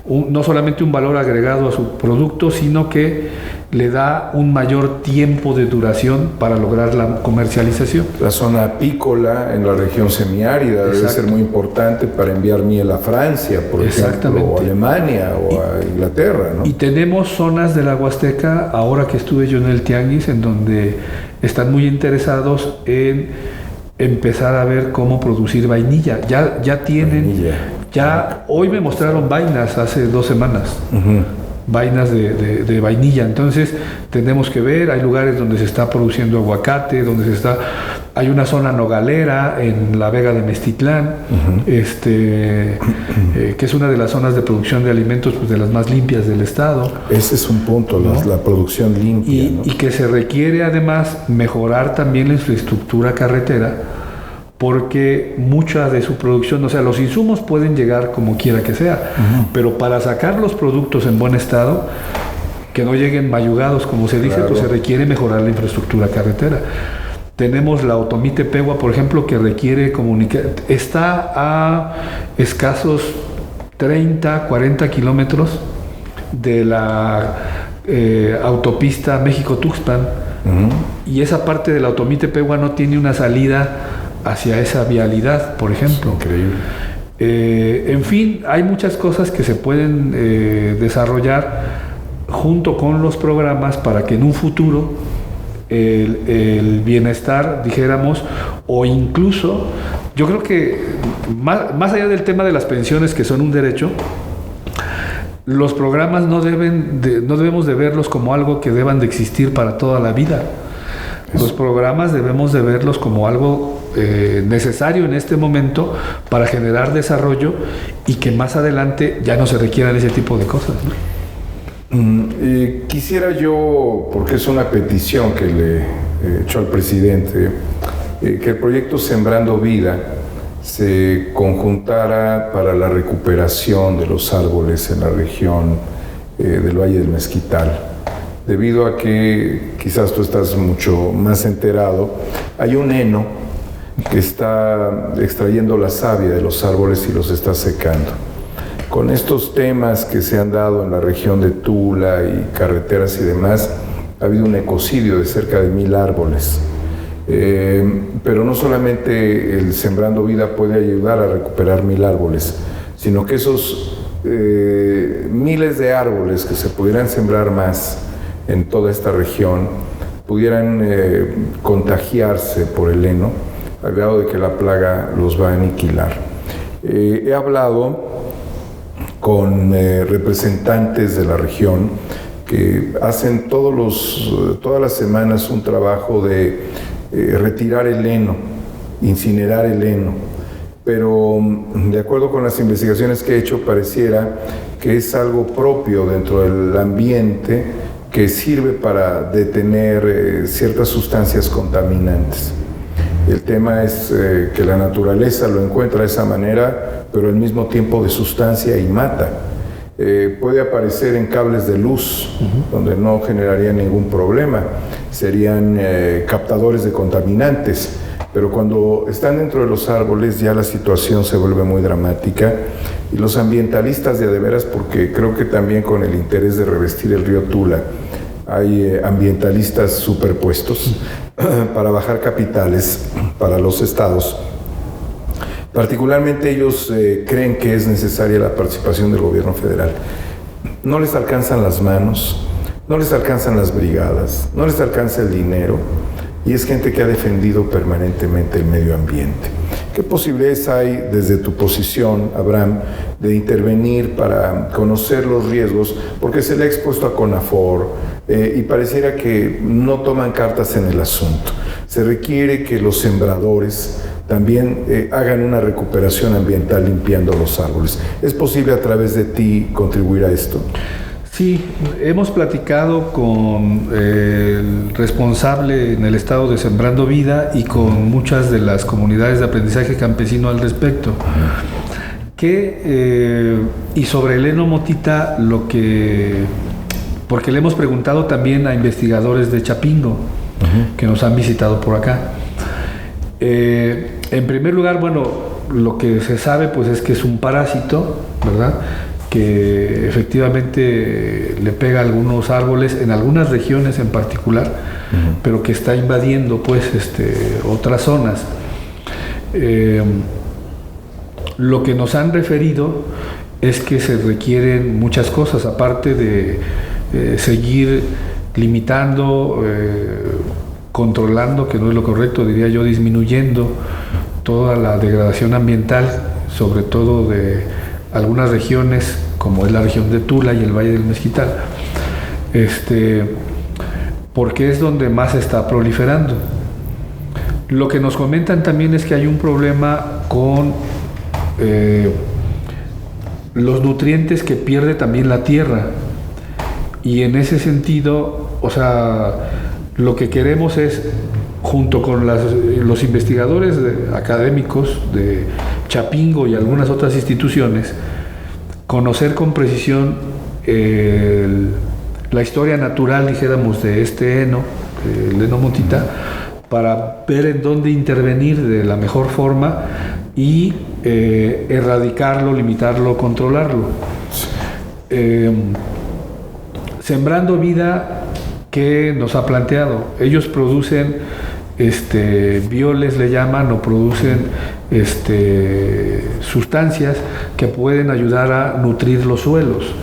no solamente un valor agregado a su producto, sino que le da un mayor tiempo de duración para lograr la comercialización. La zona apícola en la región semiárida debe ser muy importante para enviar miel a Francia, por ejemplo, o a Alemania o a Inglaterra, ¿no? Y tenemos zonas de la Huasteca, ahora que estuve yo en el Tianguis, en donde están muy interesados en empezar a ver cómo producir vainilla. Ya tienen, hoy me mostraron vainas hace 2 semanas. Vainas de vainilla. Entonces tenemos que ver, hay lugares donde se está produciendo aguacate, hay una zona nogalera en la Vega de Meztitlán, que es una de las zonas de producción de alimentos, pues, de las más limpias del estado. Ese es un punto, ¿no? La producción limpia, ¿no? Y que se requiere además mejorar también la infraestructura carretera, porque mucha de su producción, o sea, los insumos pueden llegar como quiera que sea, pero para sacar los productos en buen estado, que no lleguen mayugados, como se dice, pues se requiere mejorar la infraestructura carretera. Tenemos la Otomí Tepehua, por ejemplo, que requiere comunicar, está a escasos 30, 40 kilómetros de la autopista México-Tuxpan, y esa parte de la Otomí Tepehua no tiene una salida hacia esa vialidad, por ejemplo. Increíble. En fin, hay muchas cosas que se pueden desarrollar junto con los programas para que en un futuro el bienestar, dijéramos, o incluso, yo creo que más allá del tema de las pensiones, que son un derecho, los programas no debemos de verlos como algo que deban de existir para toda la vida. Los programas debemos de verlos como algo necesario en este momento para generar desarrollo, y que más adelante ya no se requieran ese tipo de cosas, ¿no? Quisiera yo, porque es una petición que le he hecho al presidente, que el proyecto Sembrando Vida se conjuntara para la recuperación de los árboles en la región del Valle del Mezquital. Debido a que, quizás tú estás mucho más enterado, hay un heno que está extrayendo la savia de los árboles y los está secando. Con estos temas que se han dado en la región de Tula y carreteras y demás, ha habido un ecocidio de cerca de 1000 árboles. Pero no solamente el Sembrando Vida puede ayudar a recuperar 1000 árboles, sino que esos miles de árboles que se pudieran sembrar más en toda esta región pudieran contagiarse por el heno, al grado de que la plaga los va a aniquilar. He hablado con representantes de la región que hacen todas las semanas un trabajo de retirar el heno, incinerar el heno, pero de acuerdo con las investigaciones que he hecho, pareciera que es algo propio dentro del ambiente que sirve para detener ciertas sustancias contaminantes. El tema es que la naturaleza lo encuentra de esa manera, pero al mismo tiempo de sustancia, y mata. Puede aparecer en cables de luz, donde no generaría ningún problema. Serían captadores de contaminantes, pero cuando están dentro de los árboles ya la situación se vuelve muy dramática, y los ambientalistas de a de veras, porque creo que también con el interés de revestir el río Tula, hay ambientalistas superpuestos para bajar capitales para los estados. Particularmente ellos creen que es necesaria la participación del gobierno federal. No les alcanzan las manos, no les alcanzan las brigadas, no les alcanza el dinero, y es gente que ha defendido permanentemente el medio ambiente. ¿Qué posibilidades hay desde tu posición, Abraham, de intervenir para conocer los riesgos? Porque se le ha expuesto a CONAFOR y pareciera que no toman cartas en el asunto. Se requiere que los sembradores también hagan una recuperación ambiental limpiando los árboles. ¿Es posible a través de ti contribuir a esto? Sí, hemos platicado con el responsable en el estado de Sembrando Vida y con muchas de las comunidades de aprendizaje campesino al respecto. Y sobre el heno motita, porque le hemos preguntado también a investigadores de Chapingo que nos han visitado por acá. En primer lugar, bueno, lo que se sabe pues es que es un parásito, ¿verdad?, que efectivamente le pega a algunos árboles en algunas regiones en particular, pero que está invadiendo pues otras zonas. Lo que nos han referido es que se requieren muchas cosas, aparte de seguir limitando, controlando, que no es lo correcto, diría yo, disminuyendo toda la degradación ambiental, sobre todo de algunas regiones, como es la región de Tula y el Valle del Mezquital, porque es donde más está proliferando. Lo que nos comentan también es que hay un problema con los nutrientes que pierde también la tierra, y en ese sentido, o sea, lo que queremos es, junto con los investigadores académicos de Chapingo y algunas otras instituciones, conocer con precisión la historia natural, dijéramos, de este heno, el heno motita, para ver en dónde intervenir de la mejor forma y erradicarlo, limitarlo, controlarlo. Sembrando Vida, ¿qué nos ha planteado? Ellos producen bioles, le llaman, o producen sustancias que pueden ayudar a nutrir los suelos.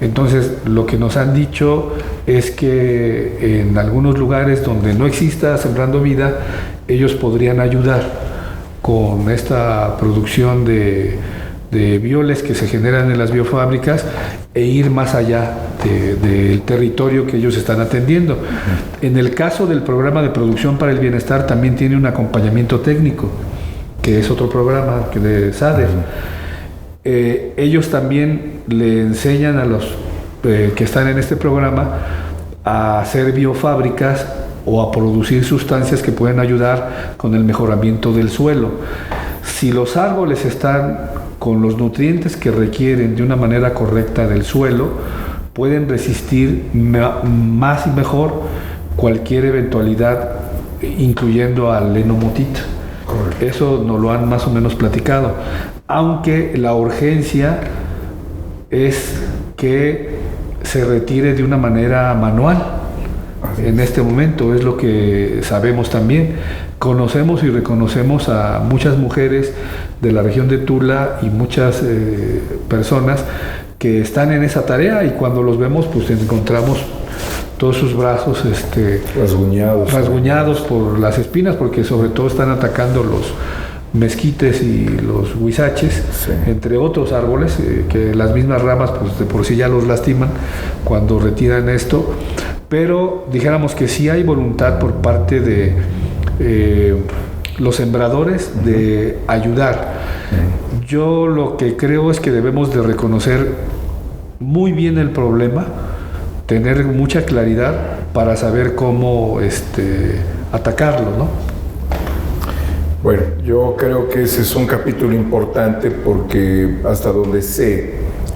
Entonces, lo que nos han dicho es que en algunos lugares donde no exista Sembrando Vida, ellos podrían ayudar con esta producción de bioles que se generan en las biofábricas e ir más allá del territorio que ellos están atendiendo. En el caso del programa de producción para el bienestar, también tiene un acompañamiento técnico, que es otro programa de SADER. Ellos también le enseñan a los que están en este programa a hacer biofábricas o a producir sustancias que pueden ayudar con el mejoramiento del suelo. Si los árboles están con los nutrientes que requieren de una manera correcta del suelo, pueden resistir más y mejor cualquier eventualidad, incluyendo al heno motita. Eso nos lo han más o menos platicado, aunque la urgencia es que se retire de una manera manual. En este momento es lo que sabemos también. Conocemos y reconocemos a muchas mujeres de la región de Tula y muchas personas que están en esa tarea, y cuando los vemos pues encontramos todos sus brazos rasguñados por las espinas, porque sobre todo están atacando los mezquites y los huizaches, sí, entre otros árboles, que las mismas ramas pues de por sí ya los lastiman cuando retiran esto. Pero dijéramos que sí hay voluntad por parte de los sembradores de ayudar. Yo lo que creo es que debemos de reconocer muy bien el problema, tener mucha claridad para saber cómo atacarlo, ¿no? Bueno, yo creo que ese es un capítulo importante, porque hasta donde sé,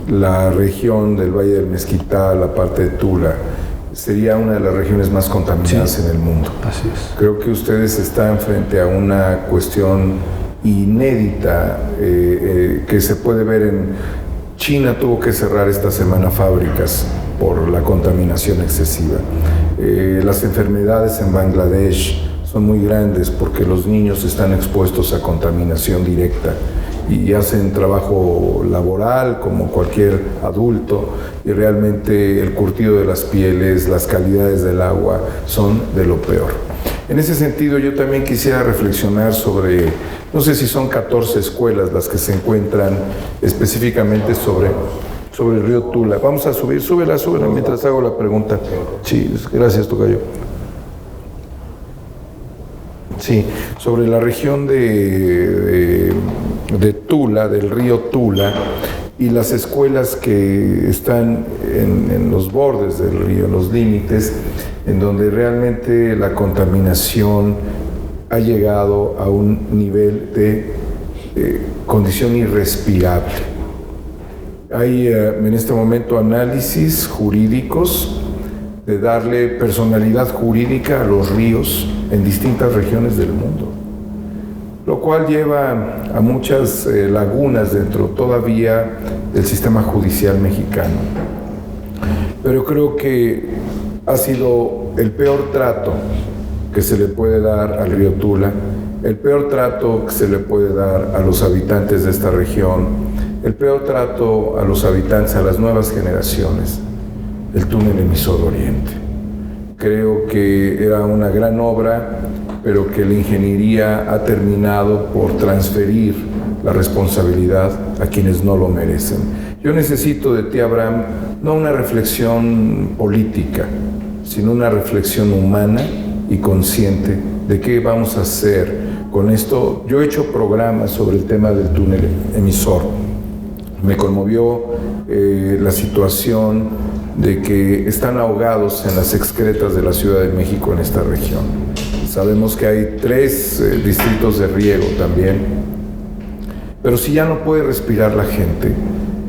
la región del Valle del Mezquital, la parte de Tula, sería una de las regiones más contaminadas, sí, en el mundo. Así es. Creo que ustedes están frente a una cuestión inédita que se puede ver en China. Tuvo que cerrar esta semana fábricas por la contaminación excesiva. Las enfermedades en Bangladesh son muy grandes porque los niños están expuestos a contaminación directa y hacen trabajo laboral como cualquier adulto, y realmente el curtido de las pieles, las calidades del agua son de lo peor. En ese sentido, yo también quisiera reflexionar sobre, no sé si son 14 escuelas las que se encuentran específicamente sobre el río Tula. Vamos a subir, súbela mientras hago la pregunta. Sí, gracias, tocayo. Sí, sobre la región de Tula, del río Tula, y las escuelas que están en los bordes del río, en los límites, en donde realmente la contaminación ha llegado a un nivel de condición irrespirable. Hay en este momento análisis jurídicos de darle personalidad jurídica a los ríos en distintas regiones del mundo, lo cual lleva a muchas lagunas dentro todavía del sistema judicial mexicano. Pero creo que ha sido el peor trato que se le puede dar al río Tula, el peor trato que se le puede dar a los habitantes de esta región, el peor trato a los habitantes, a las nuevas generaciones, el túnel emisor Oriente. Creo que era una gran obra, pero que la ingeniería ha terminado por transferir la responsabilidad a quienes no lo merecen. Yo necesito de ti, Abraham, no una reflexión política, sino una reflexión humana y consciente de qué vamos a hacer con esto. Yo he hecho programas sobre el tema del túnel emisor. Me conmovió la situación de que están ahogados en las excretas de la Ciudad de México en esta región. Sabemos que hay 3 distritos de riego también, pero si ya no puede respirar la gente.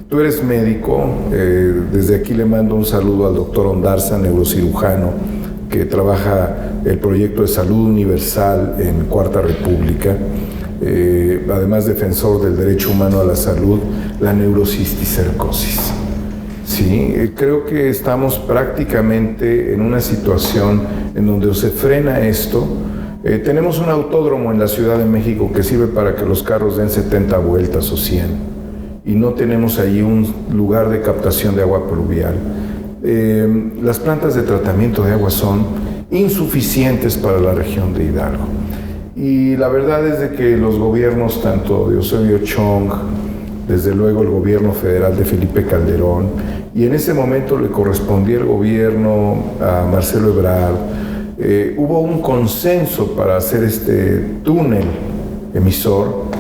Tú eres médico, desde aquí le mando un saludo al doctor Ondarza, neurocirujano, que trabaja el proyecto de salud universal en Cuarta República, además defensor del derecho humano a la salud, la neurocisticercosis. Sí, creo que estamos prácticamente en una situación en donde o se frena esto. Tenemos un autódromo en la Ciudad de México que sirve para que los carros den 70 vueltas o 100. Y no tenemos allí un lugar de captación de agua pluvial. Las plantas de tratamiento de agua son insuficientes para la región de Hidalgo. Y la verdad es de que los gobiernos, tanto de Osorio Chong, desde luego el gobierno federal de Felipe Calderón, y en ese momento le correspondía el gobierno a Marcelo Ebrard, hubo un consenso para hacer este túnel emisor,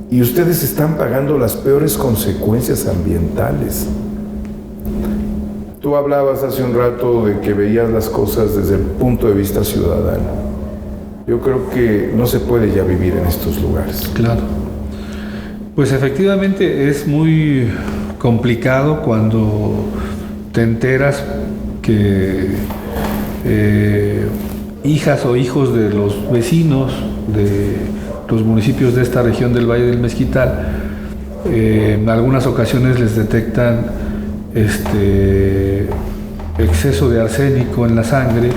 y ustedes están pagando las peores consecuencias ambientales. Tú hablabas hace un rato de que veías las cosas desde el punto de vista ciudadano. Yo creo que no se puede ya vivir en estos lugares. Claro. Pues efectivamente es muy complicado cuando te enteras que hijas o hijos de los vecinos de los municipios de esta región del Valle del Mezquital, en algunas ocasiones les detectan exceso de arsénico en la sangre,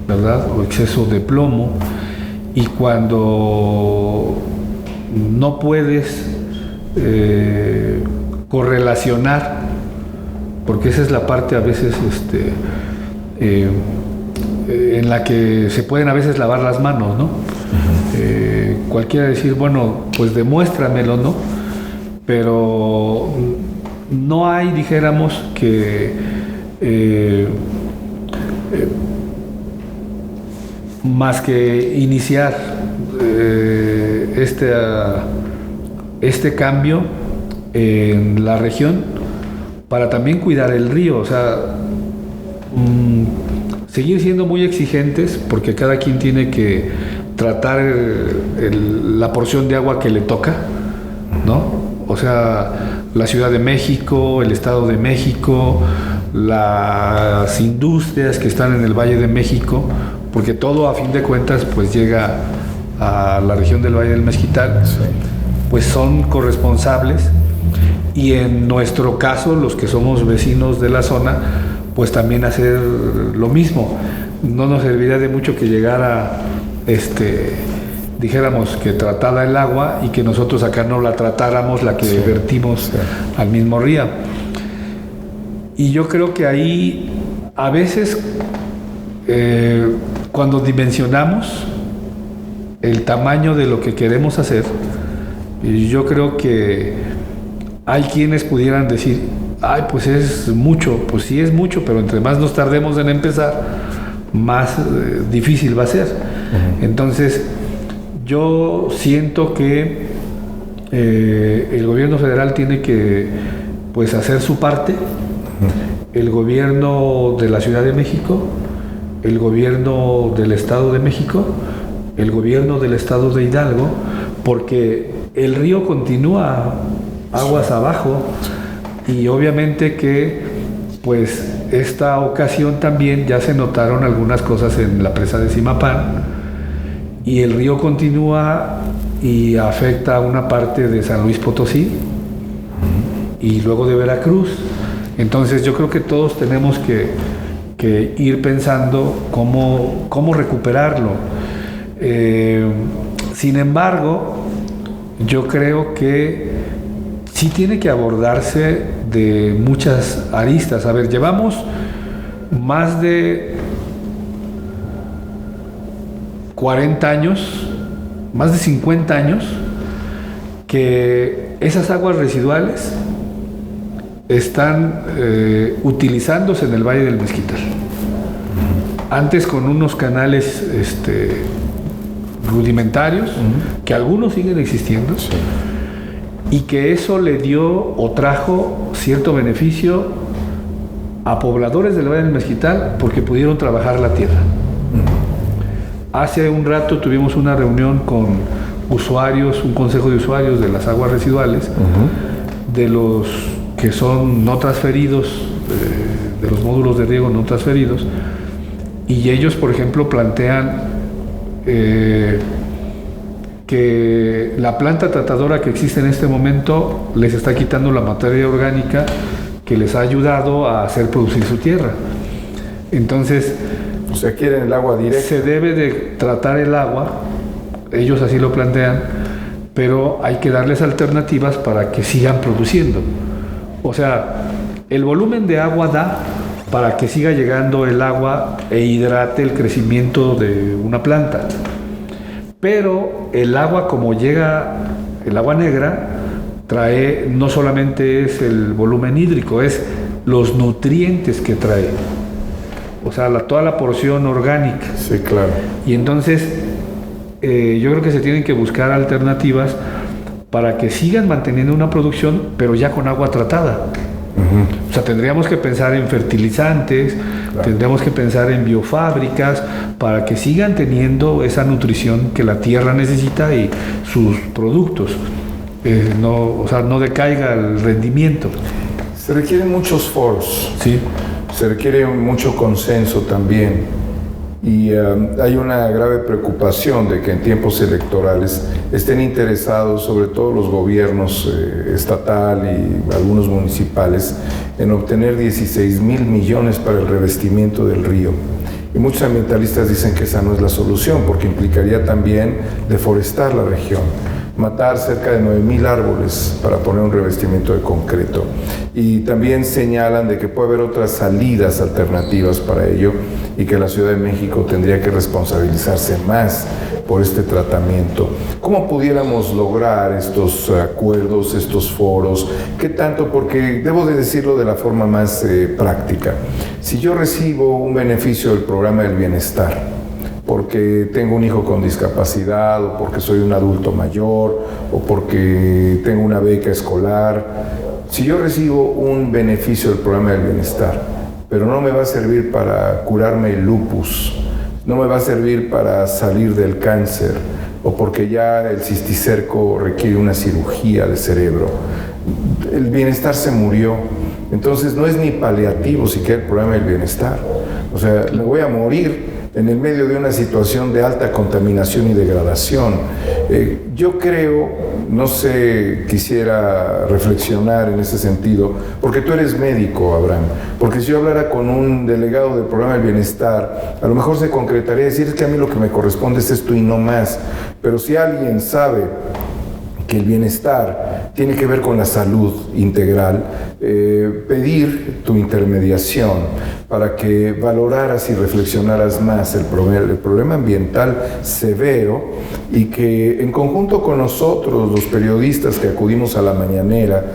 ¿verdad? O exceso de plomo, y cuando no puedes correlacionar, porque esa es la parte a veces en la que se pueden a veces lavar las manos, ¿no? Cualquiera decir, bueno, pues demuéstramelo, ¿no? Pero no hay, dijéramos, que más que iniciar este cambio en la región para también cuidar el río, o sea, seguir siendo muy exigentes, porque cada quien tiene que tratar la porción de agua que le toca, ¿no? O sea, la Ciudad de México, el Estado de México, las industrias que están en el Valle de México, porque todo a fin de cuentas pues llega a la región del Valle del Mezquital, sí, pues son corresponsables, y en nuestro caso, los que somos vecinos de la zona, pues también hacer lo mismo. No nos serviría de mucho que llegara dijéramos que tratara el agua y que nosotros acá no la tratáramos, la que sí, vertimos sí, al mismo río. Y yo creo que ahí a veces cuando dimensionamos el tamaño de lo que queremos hacer, yo creo que hay quienes pudieran decir, ay, pues es mucho. Pues sí es mucho, pero entre más nos tardemos en empezar, más difícil va a ser. Uh-huh. Entonces, yo siento que el gobierno federal tiene que, pues, hacer su parte. Uh-huh. El gobierno de la Ciudad de México, el gobierno del Estado de México, el gobierno del Estado de Hidalgo, porque el río continúa aguas abajo, y obviamente que, pues, esta ocasión también ya se notaron algunas cosas en la presa de Zimapán, y el río continúa y afecta a una parte de San Luis Potosí y luego de Veracruz. Entonces yo creo que todos tenemos que ir pensando cómo recuperarlo. Sin embargo, yo creo que sí tiene que abordarse de muchas aristas. A ver, llevamos más de 40 años, más de 50 años, que esas aguas residuales están utilizándose en el Valle del Mezquital. Antes con unos canales rudimentarios, que algunos siguen existiendo, sí, y que eso le dio o trajo cierto beneficio a pobladores del Valle del Mezquital porque pudieron trabajar la tierra. Hace un rato tuvimos una reunión con usuarios, un consejo de usuarios de las aguas residuales, de los que son no transferidos, de los módulos de riego no transferidos, y ellos, por ejemplo, plantean que la planta tratadora que existe en este momento les está quitando la materia orgánica que les ha ayudado a hacer producir su tierra. Entonces, o sea, quieren el agua directa. Se debe de tratar el agua, ellos así lo plantean, pero hay que darles alternativas para que sigan produciendo. O sea, el volumen de agua da para que siga llegando el agua e hidrate el crecimiento de una planta. Pero el agua, como llega, el agua negra, trae, no solamente es el volumen hídrico, es los nutrientes que trae. O sea, toda la porción orgánica. Sí, claro. Y entonces, yo creo que se tienen que buscar alternativas para que sigan manteniendo una producción, pero ya con agua tratada. O sea, tendríamos que pensar en fertilizantes, claro, tendríamos que pensar en biofábricas para que sigan teniendo esa nutrición que la tierra necesita y sus productos. No decaiga el rendimiento. Se requieren muchos foros. Sí. Se requiere mucho consenso también. Y hay una grave preocupación de que en tiempos electorales estén interesados, sobre todo los gobiernos estatal y algunos municipales, en obtener 16,000 millones para el revestimiento del río. Y muchos ambientalistas dicen que esa no es la solución, porque implicaría también deforestar la región, matar cerca de 9,000 árboles para poner un revestimiento de concreto. Y también señalan de que puede haber otras salidas alternativas para ello y que la Ciudad de México tendría que responsabilizarse más por este tratamiento. ¿Cómo pudiéramos lograr estos acuerdos, estos foros? ¿Qué tanto? Porque debo de decirlo de la forma más práctica. Si yo recibo un beneficio del programa del bienestar, porque tengo un hijo con discapacidad, o porque soy un adulto mayor, o porque tengo una beca escolar, si yo recibo un beneficio del programa del bienestar, pero no me va a servir para curarme el lupus, no me va a servir para salir del cáncer, o porque ya el cisticerco requiere una cirugía de cerebro, el bienestar se murió. Entonces no es ni paliativo siquiera el programa del bienestar. O sea, me voy a morir en el medio de una situación de alta contaminación y degradación. Yo creo, no sé, quisiera reflexionar en ese sentido, porque tú eres médico, Abraham, porque si yo hablara con un delegado del programa del bienestar, a lo mejor se concretaría decir, es que a mí lo que me corresponde es esto y no más. Pero si alguien sabe que el bienestar tiene que ver con la salud integral, pedir tu intermediación, para que valoraras y reflexionaras más el problema ambiental severo y que en conjunto con nosotros, los periodistas que acudimos a la mañanera,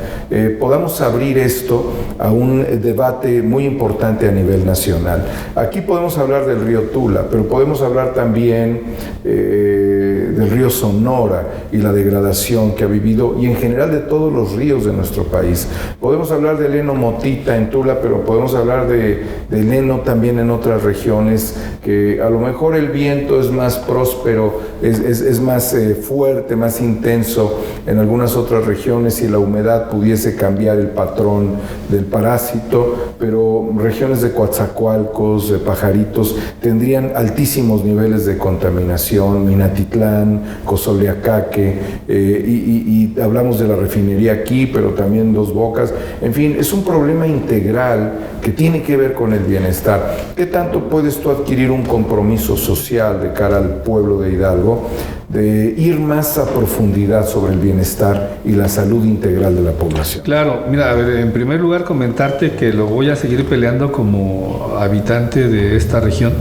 podamos abrir esto a un debate muy importante a nivel nacional. Aquí podemos hablar del río Tula, pero podemos hablar también del río Sonora y la degradación que ha vivido, y en general de todos los ríos de nuestro país. Podemos hablar del heno Motita en Tula, pero podemos hablar del heno también en otras regiones, que a lo mejor el viento es más próspero, es más fuerte, más intenso en algunas otras regiones, y la humedad pudiese cambiar el patrón del parásito, pero regiones de Coatzacoalcos, de Pajaritos, tendrían altísimos niveles de contaminación, Minatitlán, Cozoleacaque, y hablamos de la refinería aquí, pero también Dos Bocas. En fin, es un problema integral que tiene que ver con el bienestar. ¿Qué tanto puedes tú adquirir un compromiso social de cara al pueblo de Hidalgo, de ir más a profundidad sobre el bienestar y la salud integral de la población? Claro, mira, a ver, en primer lugar comentarte que lo voy a seguir peleando como habitante de esta región,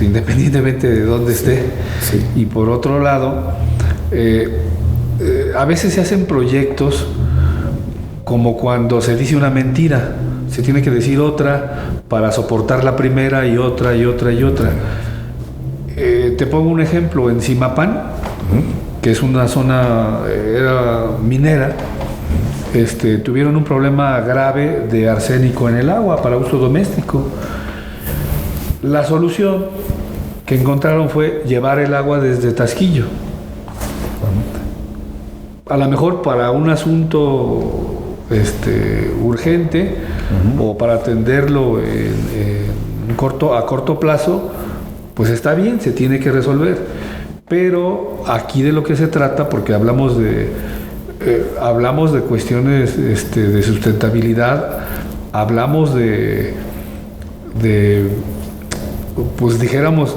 independientemente de dónde esté. Sí. Y por otro lado, a veces se hacen proyectos como cuando se dice una mentira, se tiene que decir otra para soportar la primera, y otra y otra y otra. Te pongo un ejemplo, en Zimapán, que es una zona era minera, tuvieron un problema grave de arsénico en el agua para uso doméstico. La solución que encontraron fue llevar el agua desde Taxquillo. A lo mejor para un asunto urgente, o para atenderlo a corto plazo, pues está bien, se tiene que resolver. Pero aquí de lo que se trata, porque hablamos de cuestiones de sustentabilidad, hablamos pues dijéramos,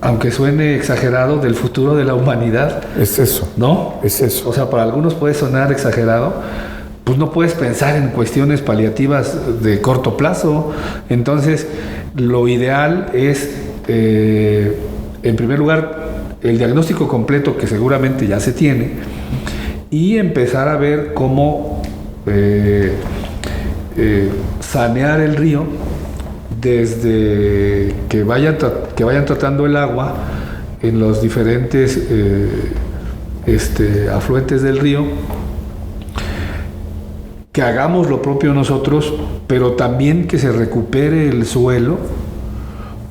aunque suene exagerado, del futuro de la humanidad. Es eso. ¿No? Es eso. O sea, para algunos puede sonar exagerado, pues no puedes pensar en cuestiones paliativas de corto plazo. Entonces, lo ideal es, en primer lugar, el diagnóstico completo, que seguramente ya se tiene, y empezar a ver cómo sanear el río desde que vayan tratando el agua en los diferentes afluentes del río, que hagamos lo propio nosotros, pero también que se recupere el suelo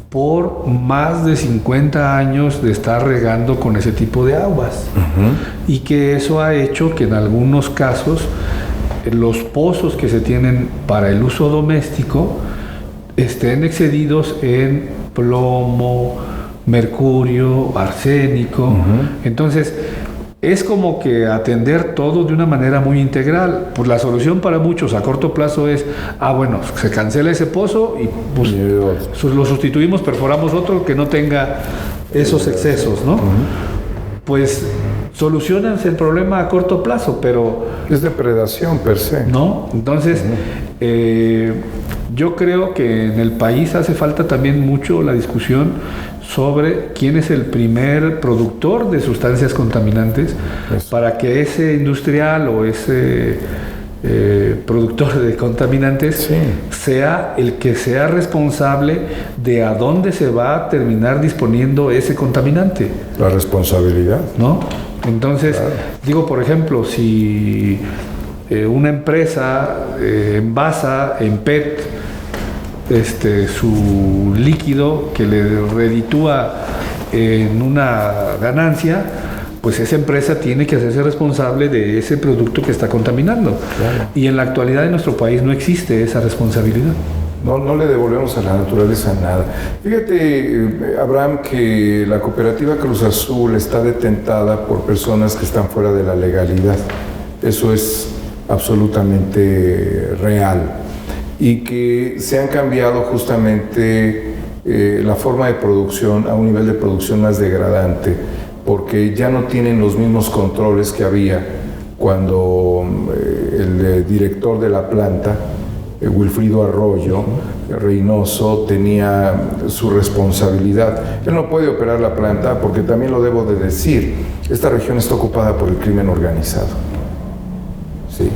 por más de 50 años de estar regando con ese tipo de aguas. Y que eso ha hecho que en algunos casos los pozos que se tienen para el uso doméstico estén excedidos en plomo, mercurio, arsénico. Entonces, es como que atender todo de una manera muy integral. Pues la solución para muchos a corto plazo es, bueno, se cancela ese pozo y pues lo sustituimos, perforamos otro que no tenga esos excesos, ¿no? Pues solucionanse el problema a corto plazo, pero... Es depredación per se. ¿No? Entonces, yo creo que en el país hace falta también mucho la discusión sobre quién es el primer productor de sustancias contaminantes, para que ese industrial o ese productor de contaminantes sea el que sea responsable de a dónde se va a terminar disponiendo ese contaminante. La responsabilidad. ¿No? Entonces, digo, por ejemplo, si una empresa envasa en PET su líquido que le reditúa en una ganancia, pues esa empresa tiene que hacerse responsable de ese producto que está contaminando. Y en la actualidad en nuestro país no existe esa responsabilidad. No le devolvemos a la naturaleza nada. Fíjate, Abraham, que la cooperativa Cruz Azul está detentada por personas que están fuera de la legalidad. Eso es absolutamente real. Y que se han cambiado justamente la forma de producción a un nivel de producción más degradante, porque ya no tienen los mismos controles que había cuando el director de la planta Wilfrido Arroyo Reynoso tenía su responsabilidad. Él no puede operar la planta porque también lo debo de decir, esta región está ocupada por el crimen organizado. ¿Sí?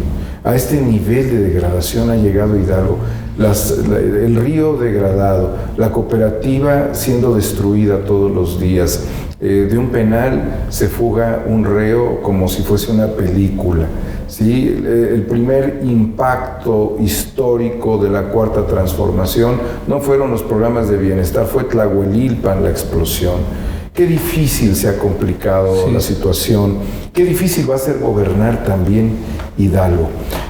A este nivel de degradación ha llegado Hidalgo. El río degradado, la cooperativa siendo destruida todos los días. De un penal se fuga un reo como si fuese una película. ¿Sí? El primer impacto histórico de la Cuarta Transformación no fueron los programas de bienestar, fue Tlahuelilpan la explosión. Qué difícil se ha complicado la situación, qué difícil va a ser gobernar también Hidalgo.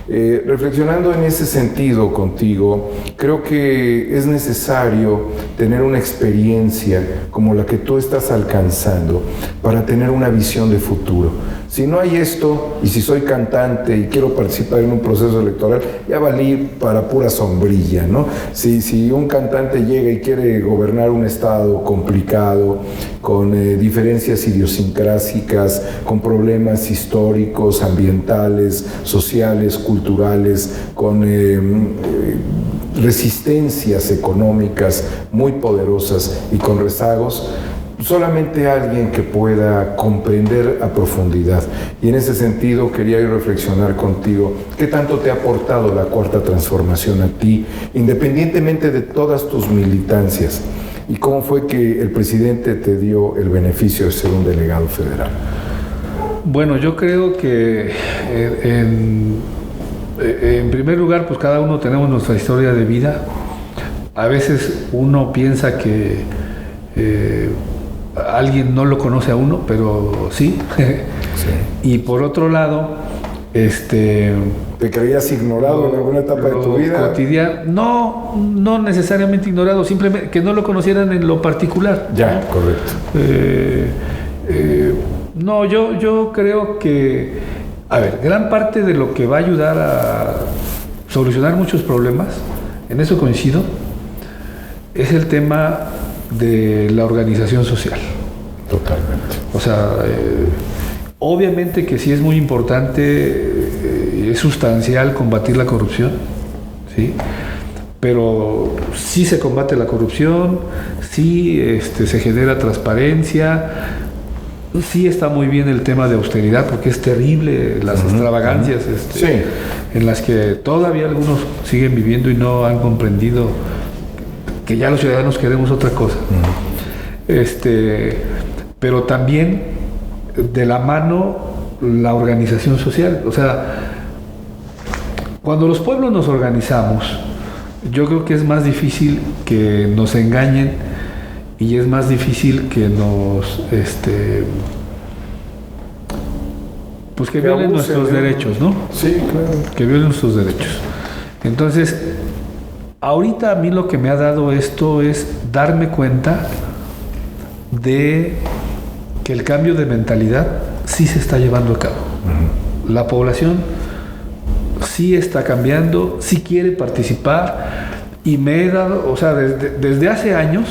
Reflexionando en ese sentido contigo, creo que es necesario tener una experiencia como la que tú estás alcanzando para tener una visión de futuro. Si no hay esto, y si soy cantante y quiero participar en un proceso electoral, ya valí para pura sombrilla, ¿no? Si un cantante llega y quiere gobernar un estado complicado, con diferencias idiosincrásicas, con problemas históricos, ambientales, sociales, culturales, con resistencias económicas muy poderosas y con rezagos, solamente alguien que pueda comprender a profundidad. Y en ese sentido quería reflexionar contigo, ¿qué tanto te ha aportado la Cuarta Transformación a ti, independientemente de todas tus militancias? ¿Y cómo fue que el presidente te dio el beneficio de ser un delegado federal? Bueno, yo creo que en primer lugar, pues cada uno tenemos nuestra historia de vida. A veces uno piensa que alguien no lo conoce a uno, pero sí. Y por otro lado, ¿te creías ignorado en alguna etapa de tu vida? Cotidiano, no necesariamente ignorado, simplemente que no lo conocieran en lo particular. Ya, correcto. No, yo creo que, a ver, gran parte de lo que va a ayudar a solucionar muchos problemas, en eso coincido, es el tema de la organización social. Totalmente. O sea, obviamente que sí es muy importante, es sustancial combatir la corrupción, ¿sí? Pero sí se combate la corrupción, sí se genera transparencia, sí está muy bien el tema de austeridad, porque es terrible las extravagancias en las que todavía algunos siguen viviendo y no han comprendido que ya los ciudadanos queremos otra cosa. Pero también de la mano la organización social. O sea, cuando los pueblos nos organizamos, yo creo que es más difícil que nos engañen y es más difícil que nos pues que violen nuestros derechos, ¿no? Sí, claro. Que violen nuestros derechos. Entonces, ahorita a mí lo que me ha dado esto es darme cuenta de que el cambio de mentalidad sí se está llevando a cabo. La población sí está cambiando, sí quiere participar y me he dado, o sea, desde hace años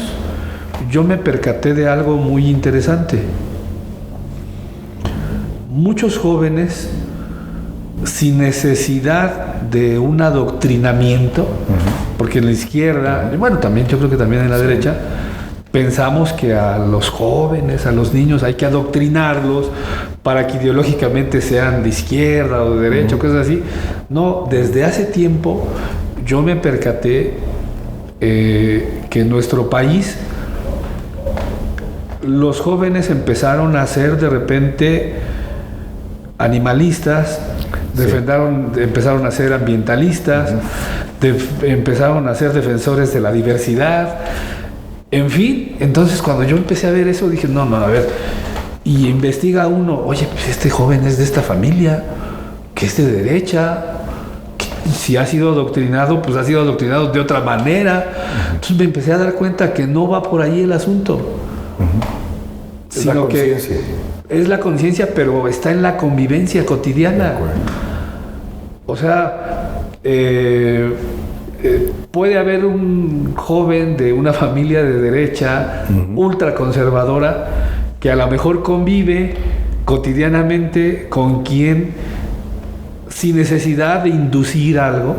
yo me percaté de algo muy interesante. Muchos jóvenes, sin necesidad de un adoctrinamiento, porque en la izquierda, bueno, también yo creo que también en la derecha, pensamos que a los jóvenes, a los niños hay que adoctrinarlos para que ideológicamente sean de izquierda o de derecha, cosas así. No, desde hace tiempo yo me percaté que en nuestro país los jóvenes empezaron a ser de repente animalistas, empezaron a ser ambientalistas, empezaron a ser defensores de la diversidad. En fin, entonces cuando yo empecé a ver eso dije, no, a ver, y investiga uno, oye, pues este joven es de esta familia, que es de derecha, que si ha sido adoctrinado, pues ha sido adoctrinado de otra manera. Entonces me empecé a dar cuenta que no va por ahí el asunto, sino que es la conciencia, pero está en la convivencia cotidiana. O sea, puede haber un joven de una familia de derecha, ultraconservadora, que a lo mejor convive cotidianamente con quien, sin necesidad de inducir algo,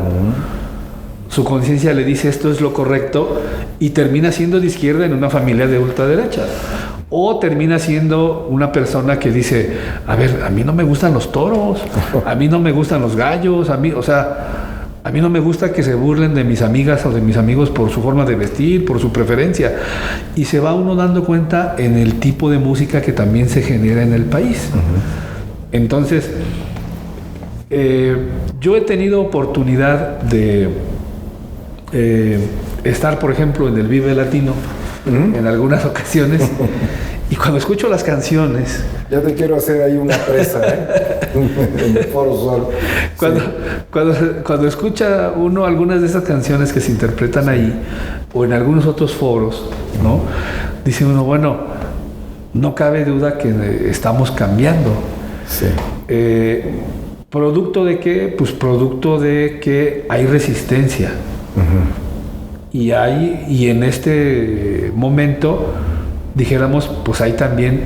su conciencia le dice esto es lo correcto y termina siendo de izquierda en una familia de ultraderecha. O termina siendo una persona que dice, a ver, a mí no me gustan los toros, a mí no me gustan los gallos, a mí no me gusta que se burlen de mis amigas o de mis amigos por su forma de vestir, por su preferencia. Y se va uno dando cuenta en el tipo de música que también se genera en el país. Entonces, yo he tenido oportunidad de estar, por ejemplo, en el Vive Latino en algunas ocasiones, y cuando escucho las canciones... Ya te quiero hacer ahí una presa, en el Foro Sol. Cuando escucha uno algunas de esas canciones que se interpretan ahí, o en algunos otros foros, ¿no? Dice uno, bueno, no cabe duda que estamos cambiando. Sí. ¿Producto de qué? Pues producto de que hay resistencia. Y en este momento, dijéramos, pues hay también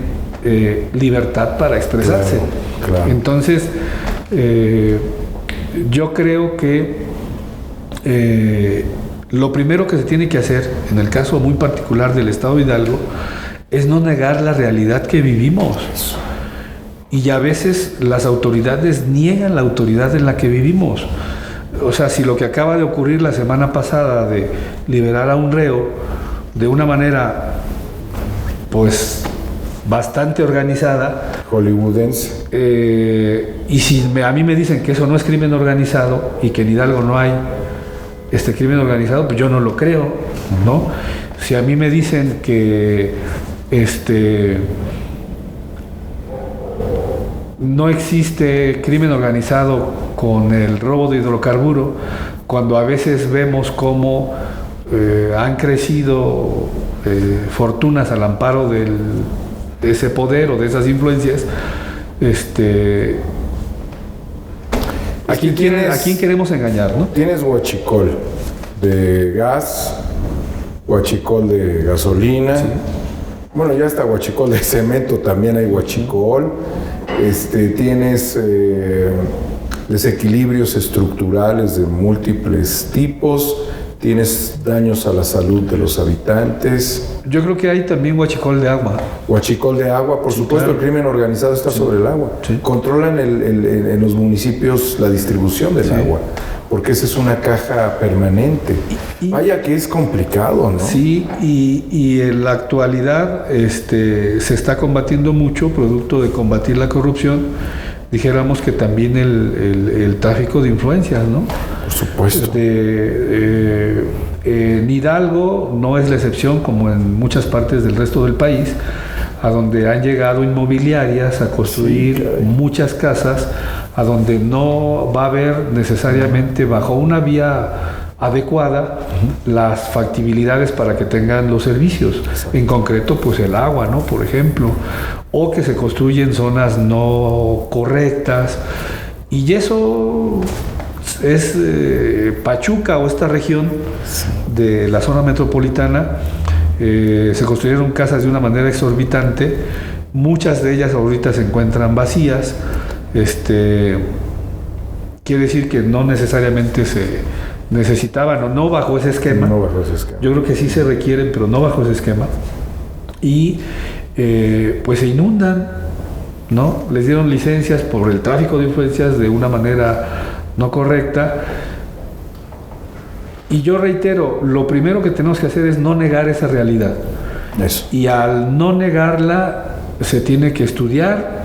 libertad para expresarse. Claro. Entonces, yo creo que lo primero que se tiene que hacer, en el caso muy particular del Estado de Hidalgo, es no negar la realidad que vivimos. Y a veces las autoridades niegan la autoridad en la que vivimos. O sea, si lo que acaba de ocurrir la semana pasada de liberar a un reo de una manera, pues, bastante organizada, hollywoodense, y si a mí me dicen que eso no es crimen organizado y que en Hidalgo no hay crimen organizado, pues yo no lo creo, ¿no? Si a mí me dicen que no existe crimen organizado con el robo de hidrocarburo, cuando a veces vemos cómo han crecido fortunas al amparo de ese poder o de esas influencias, ¿a quién queremos engañar, no? Tienes huachicol de gas, huachicol de gasolina, sí. Bueno, ya está huachicol de cemento, también hay huachicol. Tienes desequilibrios estructurales de múltiples tipos, tienes daños a la salud de los habitantes. Yo creo que hay también huachicol de agua. Huachicol de agua, por supuesto, claro. El crimen organizado está sobre el agua. Sí. Controlan en los municipios la distribución del agua, porque esa es una caja permanente. Vaya que es complicado, ¿no? Sí, y en la actualidad se está combatiendo mucho, producto de combatir la corrupción, dijéramos que también el tráfico de influencias, ¿no? Por supuesto. En Hidalgo no es la excepción, como en muchas partes del resto del país, a donde han llegado inmobiliarias a construir muchas casas, a donde no va a haber necesariamente bajo una vía adecuada las factibilidades para que tengan los servicios, en concreto pues el agua, ¿no? Por ejemplo, o que se construyen zonas no correctas, y eso es Pachuca o esta región de la zona metropolitana. Se construyeron casas de una manera exorbitante, muchas de ellas ahorita se encuentran vacías. Quiere decir que no necesariamente se necesitaban, o no bajo ese esquema. No bajo ese esquema. Yo creo que sí se requieren, pero no bajo ese esquema. Y pues se inundan, ¿no? Les dieron licencias por el tráfico de influencias de una manera no correcta. Y yo reitero, lo primero que tenemos que hacer es no negar esa realidad. Eso. Y al no negarla, se tiene que estudiar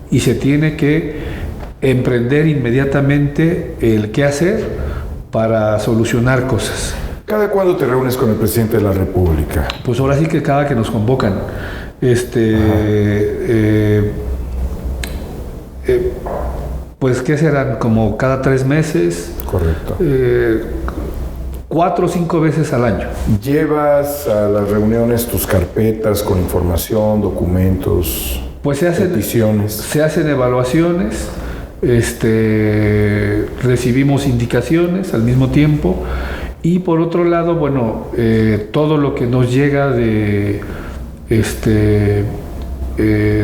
y se tiene que emprender inmediatamente el qué hacer para solucionar cosas. ¿Cada cuándo te reúnes con el presidente de la República? Pues ahora sí que cada que nos convocan. Pues ¿qué serán? Como cada 3 meses. Correcto. 4 o 5 veces al año. ¿Llevas a las reuniones tus carpetas con información, documentos, pues peticiones? Se hacen evaluaciones, recibimos indicaciones al mismo tiempo, y por otro lado, bueno, todo lo que nos llega de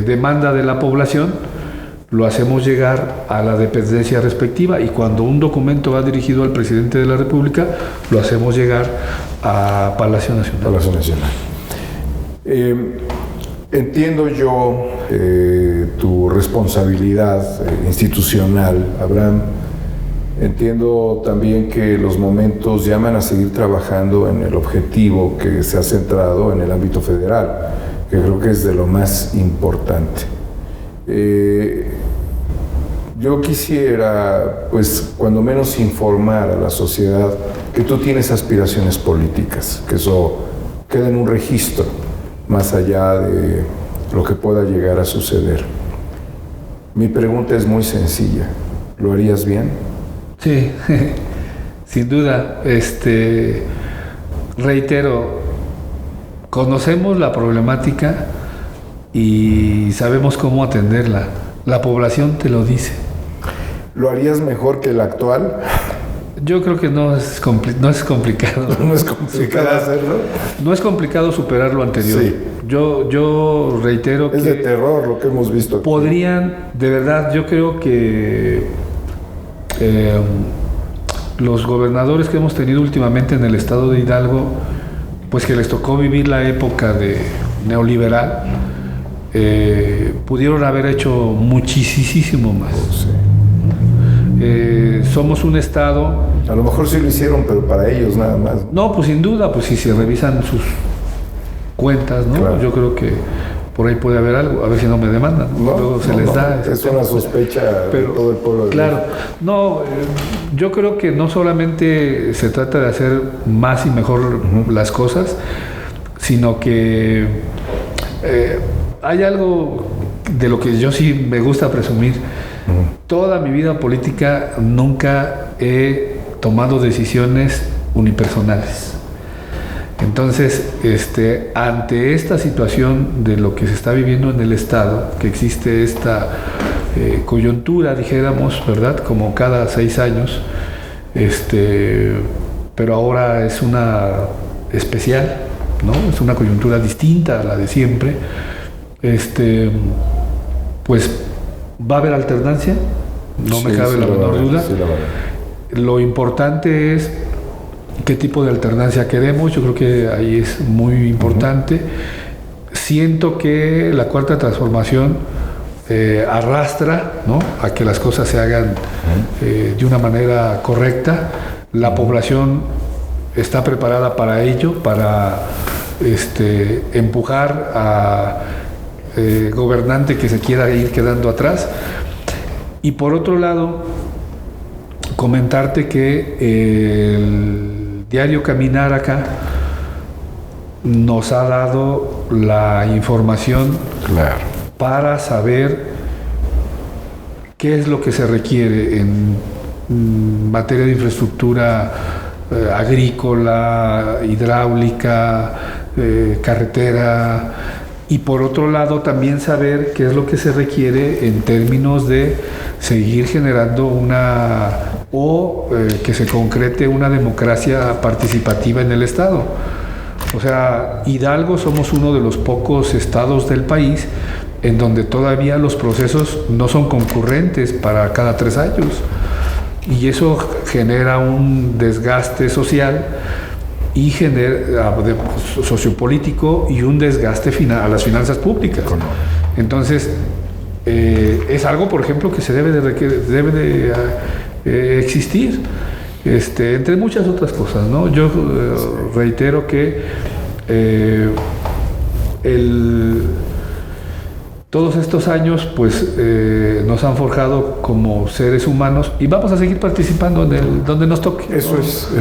demanda de la población, lo hacemos llegar a la dependencia respectiva, y cuando un documento va dirigido al presidente de la República, lo hacemos llegar a Palacio Nacional. Palacio Nacional. Entiendo yo tu responsabilidad institucional, Abraham. Entiendo también que los momentos llaman a seguir trabajando en el objetivo que se ha centrado en el ámbito federal, que creo que es de lo más importante. Yo quisiera, pues, cuando menos informar a la sociedad que tú tienes aspiraciones políticas, que eso quede en un registro, más allá de lo que pueda llegar a suceder. Mi pregunta es muy sencilla. ¿Lo harías bien? Sí, sin duda. Reitero, conocemos la problemática y sabemos cómo atenderla. La población te lo dice. ¿Lo harías mejor que el actual? Yo creo que no es complicado. ¿No es complicado hacerlo? No es complicado superar lo anterior. Sí. Yo reitero que... Es de terror lo que hemos visto aquí. Podrían, de verdad, yo creo que los gobernadores que hemos tenido últimamente en el estado de Hidalgo, pues que les tocó vivir la época de neoliberal, pudieron haber hecho muchísimo más. Sí. Somos un estado... A lo mejor sí lo hicieron, pero para ellos nada más. No, pues sin duda, pues si se revisan sus cuentas, ¿no? Claro. Yo creo que por ahí puede haber algo, a ver si no me demandan, ¿no? Luego se les da. Es una sospecha pero, de todo el pueblo de claro, México. no, yo creo que no solamente se trata de hacer más y mejor las cosas, sino que hay algo de lo que yo sí me gusta presumir. Toda mi vida política nunca he tomado decisiones unipersonales. Entonces, ante esta situación de lo que se está viviendo en el Estado, que existe esta coyuntura, dijéramos, ¿verdad? Como cada 6 años, pero ahora es una especial, ¿no? Es una coyuntura distinta a la de siempre. Pues va a haber alternancia, no me cabe la menor duda. Sí, lo importante es qué tipo de alternancia queremos. Yo creo que ahí es muy importante. Siento que la Cuarta Transformación arrastra, ¿no?, a que las cosas se hagan de una manera correcta. La población está preparada para ello, para empujar a gobernante que se quiera ir quedando atrás. Y por otro lado, comentarte que el diario Caminar acá nos ha dado la información, claro, para saber qué es lo que se requiere en materia de infraestructura agrícola, hidráulica, carretera. Y por otro lado también saber qué es lo que se requiere en términos de seguir generando que se concrete una democracia participativa en el Estado. O sea, Hidalgo somos uno de los pocos estados del país en donde todavía los procesos no son concurrentes para cada 3 años. Y eso genera un desgaste social y sociopolítico y un desgaste a las finanzas públicas. Entonces, es algo, por ejemplo, que se debe de existir, entre muchas otras cosas, ¿no? Yo reitero que todos estos años, pues, nos han forjado como seres humanos y vamos a seguir participando donde nos toque. Eso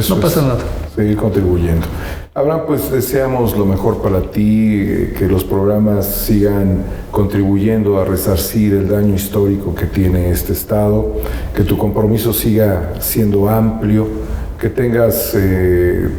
no pasa nada. Seguir contribuyendo. Abraham, pues deseamos lo mejor para ti, que los programas sigan contribuyendo a resarcir el daño histórico que tiene este Estado, que tu compromiso siga siendo amplio, que tengas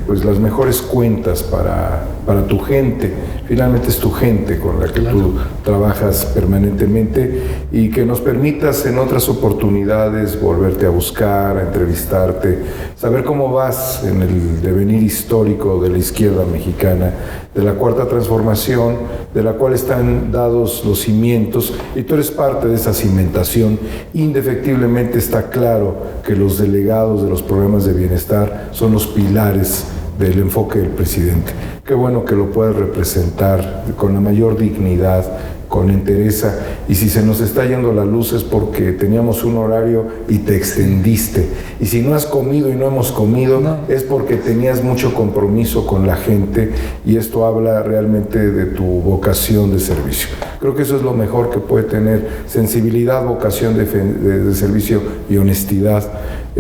pues las mejores cuentas para tu gente. Finalmente es tu gente con la que tú trabajas permanentemente, y que nos permitas en otras oportunidades volverte a buscar, a entrevistarte, saber cómo vas en el devenir histórico de la izquierda mexicana, de la Cuarta Transformación, de la cual están dados los cimientos, y tú eres parte de esa cimentación. Indefectiblemente está claro que los delegados de los programas de bienestar son los pilares del enfoque del presidente. Qué bueno que lo puedas representar con la mayor dignidad, con entereza, y si se nos está yendo la luz es porque teníamos un horario y te extendiste, y si no has comido y no hemos comido, es porque tenías mucho compromiso con la gente, y esto habla realmente de tu vocación de servicio. Creo que eso es lo mejor que puede tener: sensibilidad, vocación de servicio y honestidad.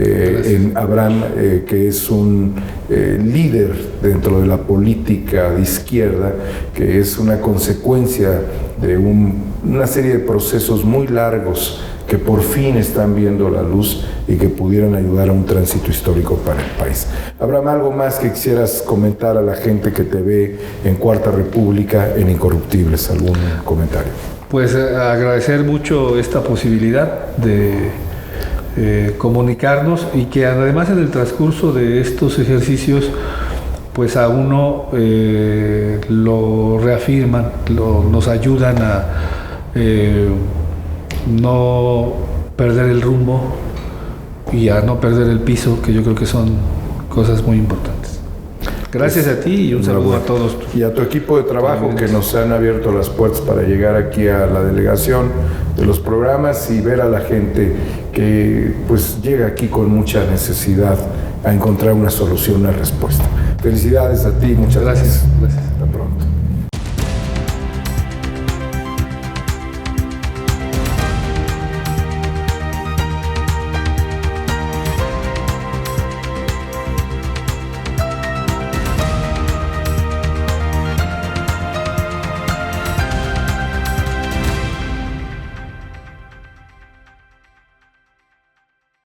En Abraham, que es un líder dentro de la política de izquierda, que es una consecuencia de una serie de procesos muy largos que por fin están viendo la luz y que pudieran ayudar a un tránsito histórico para el país. Abraham, ¿algo más que quisieras comentar a la gente que te ve en Cuarta República, en Incorruptibles? ¿Algún comentario? Pues agradecer mucho esta posibilidad de comunicarnos, y que además en el transcurso de estos ejercicios pues a uno lo reafirman, nos ayudan a no perder el rumbo y a no perder el piso, que yo creo que son cosas muy importantes. Gracias a ti y un saludo a todos. Y a tu equipo de trabajo que nos han abierto las puertas para llegar aquí a la delegación de los programas y ver a la gente que pues llega aquí con mucha necesidad a encontrar una solución, una respuesta. Felicidades a ti, muchas gracias. Gracias.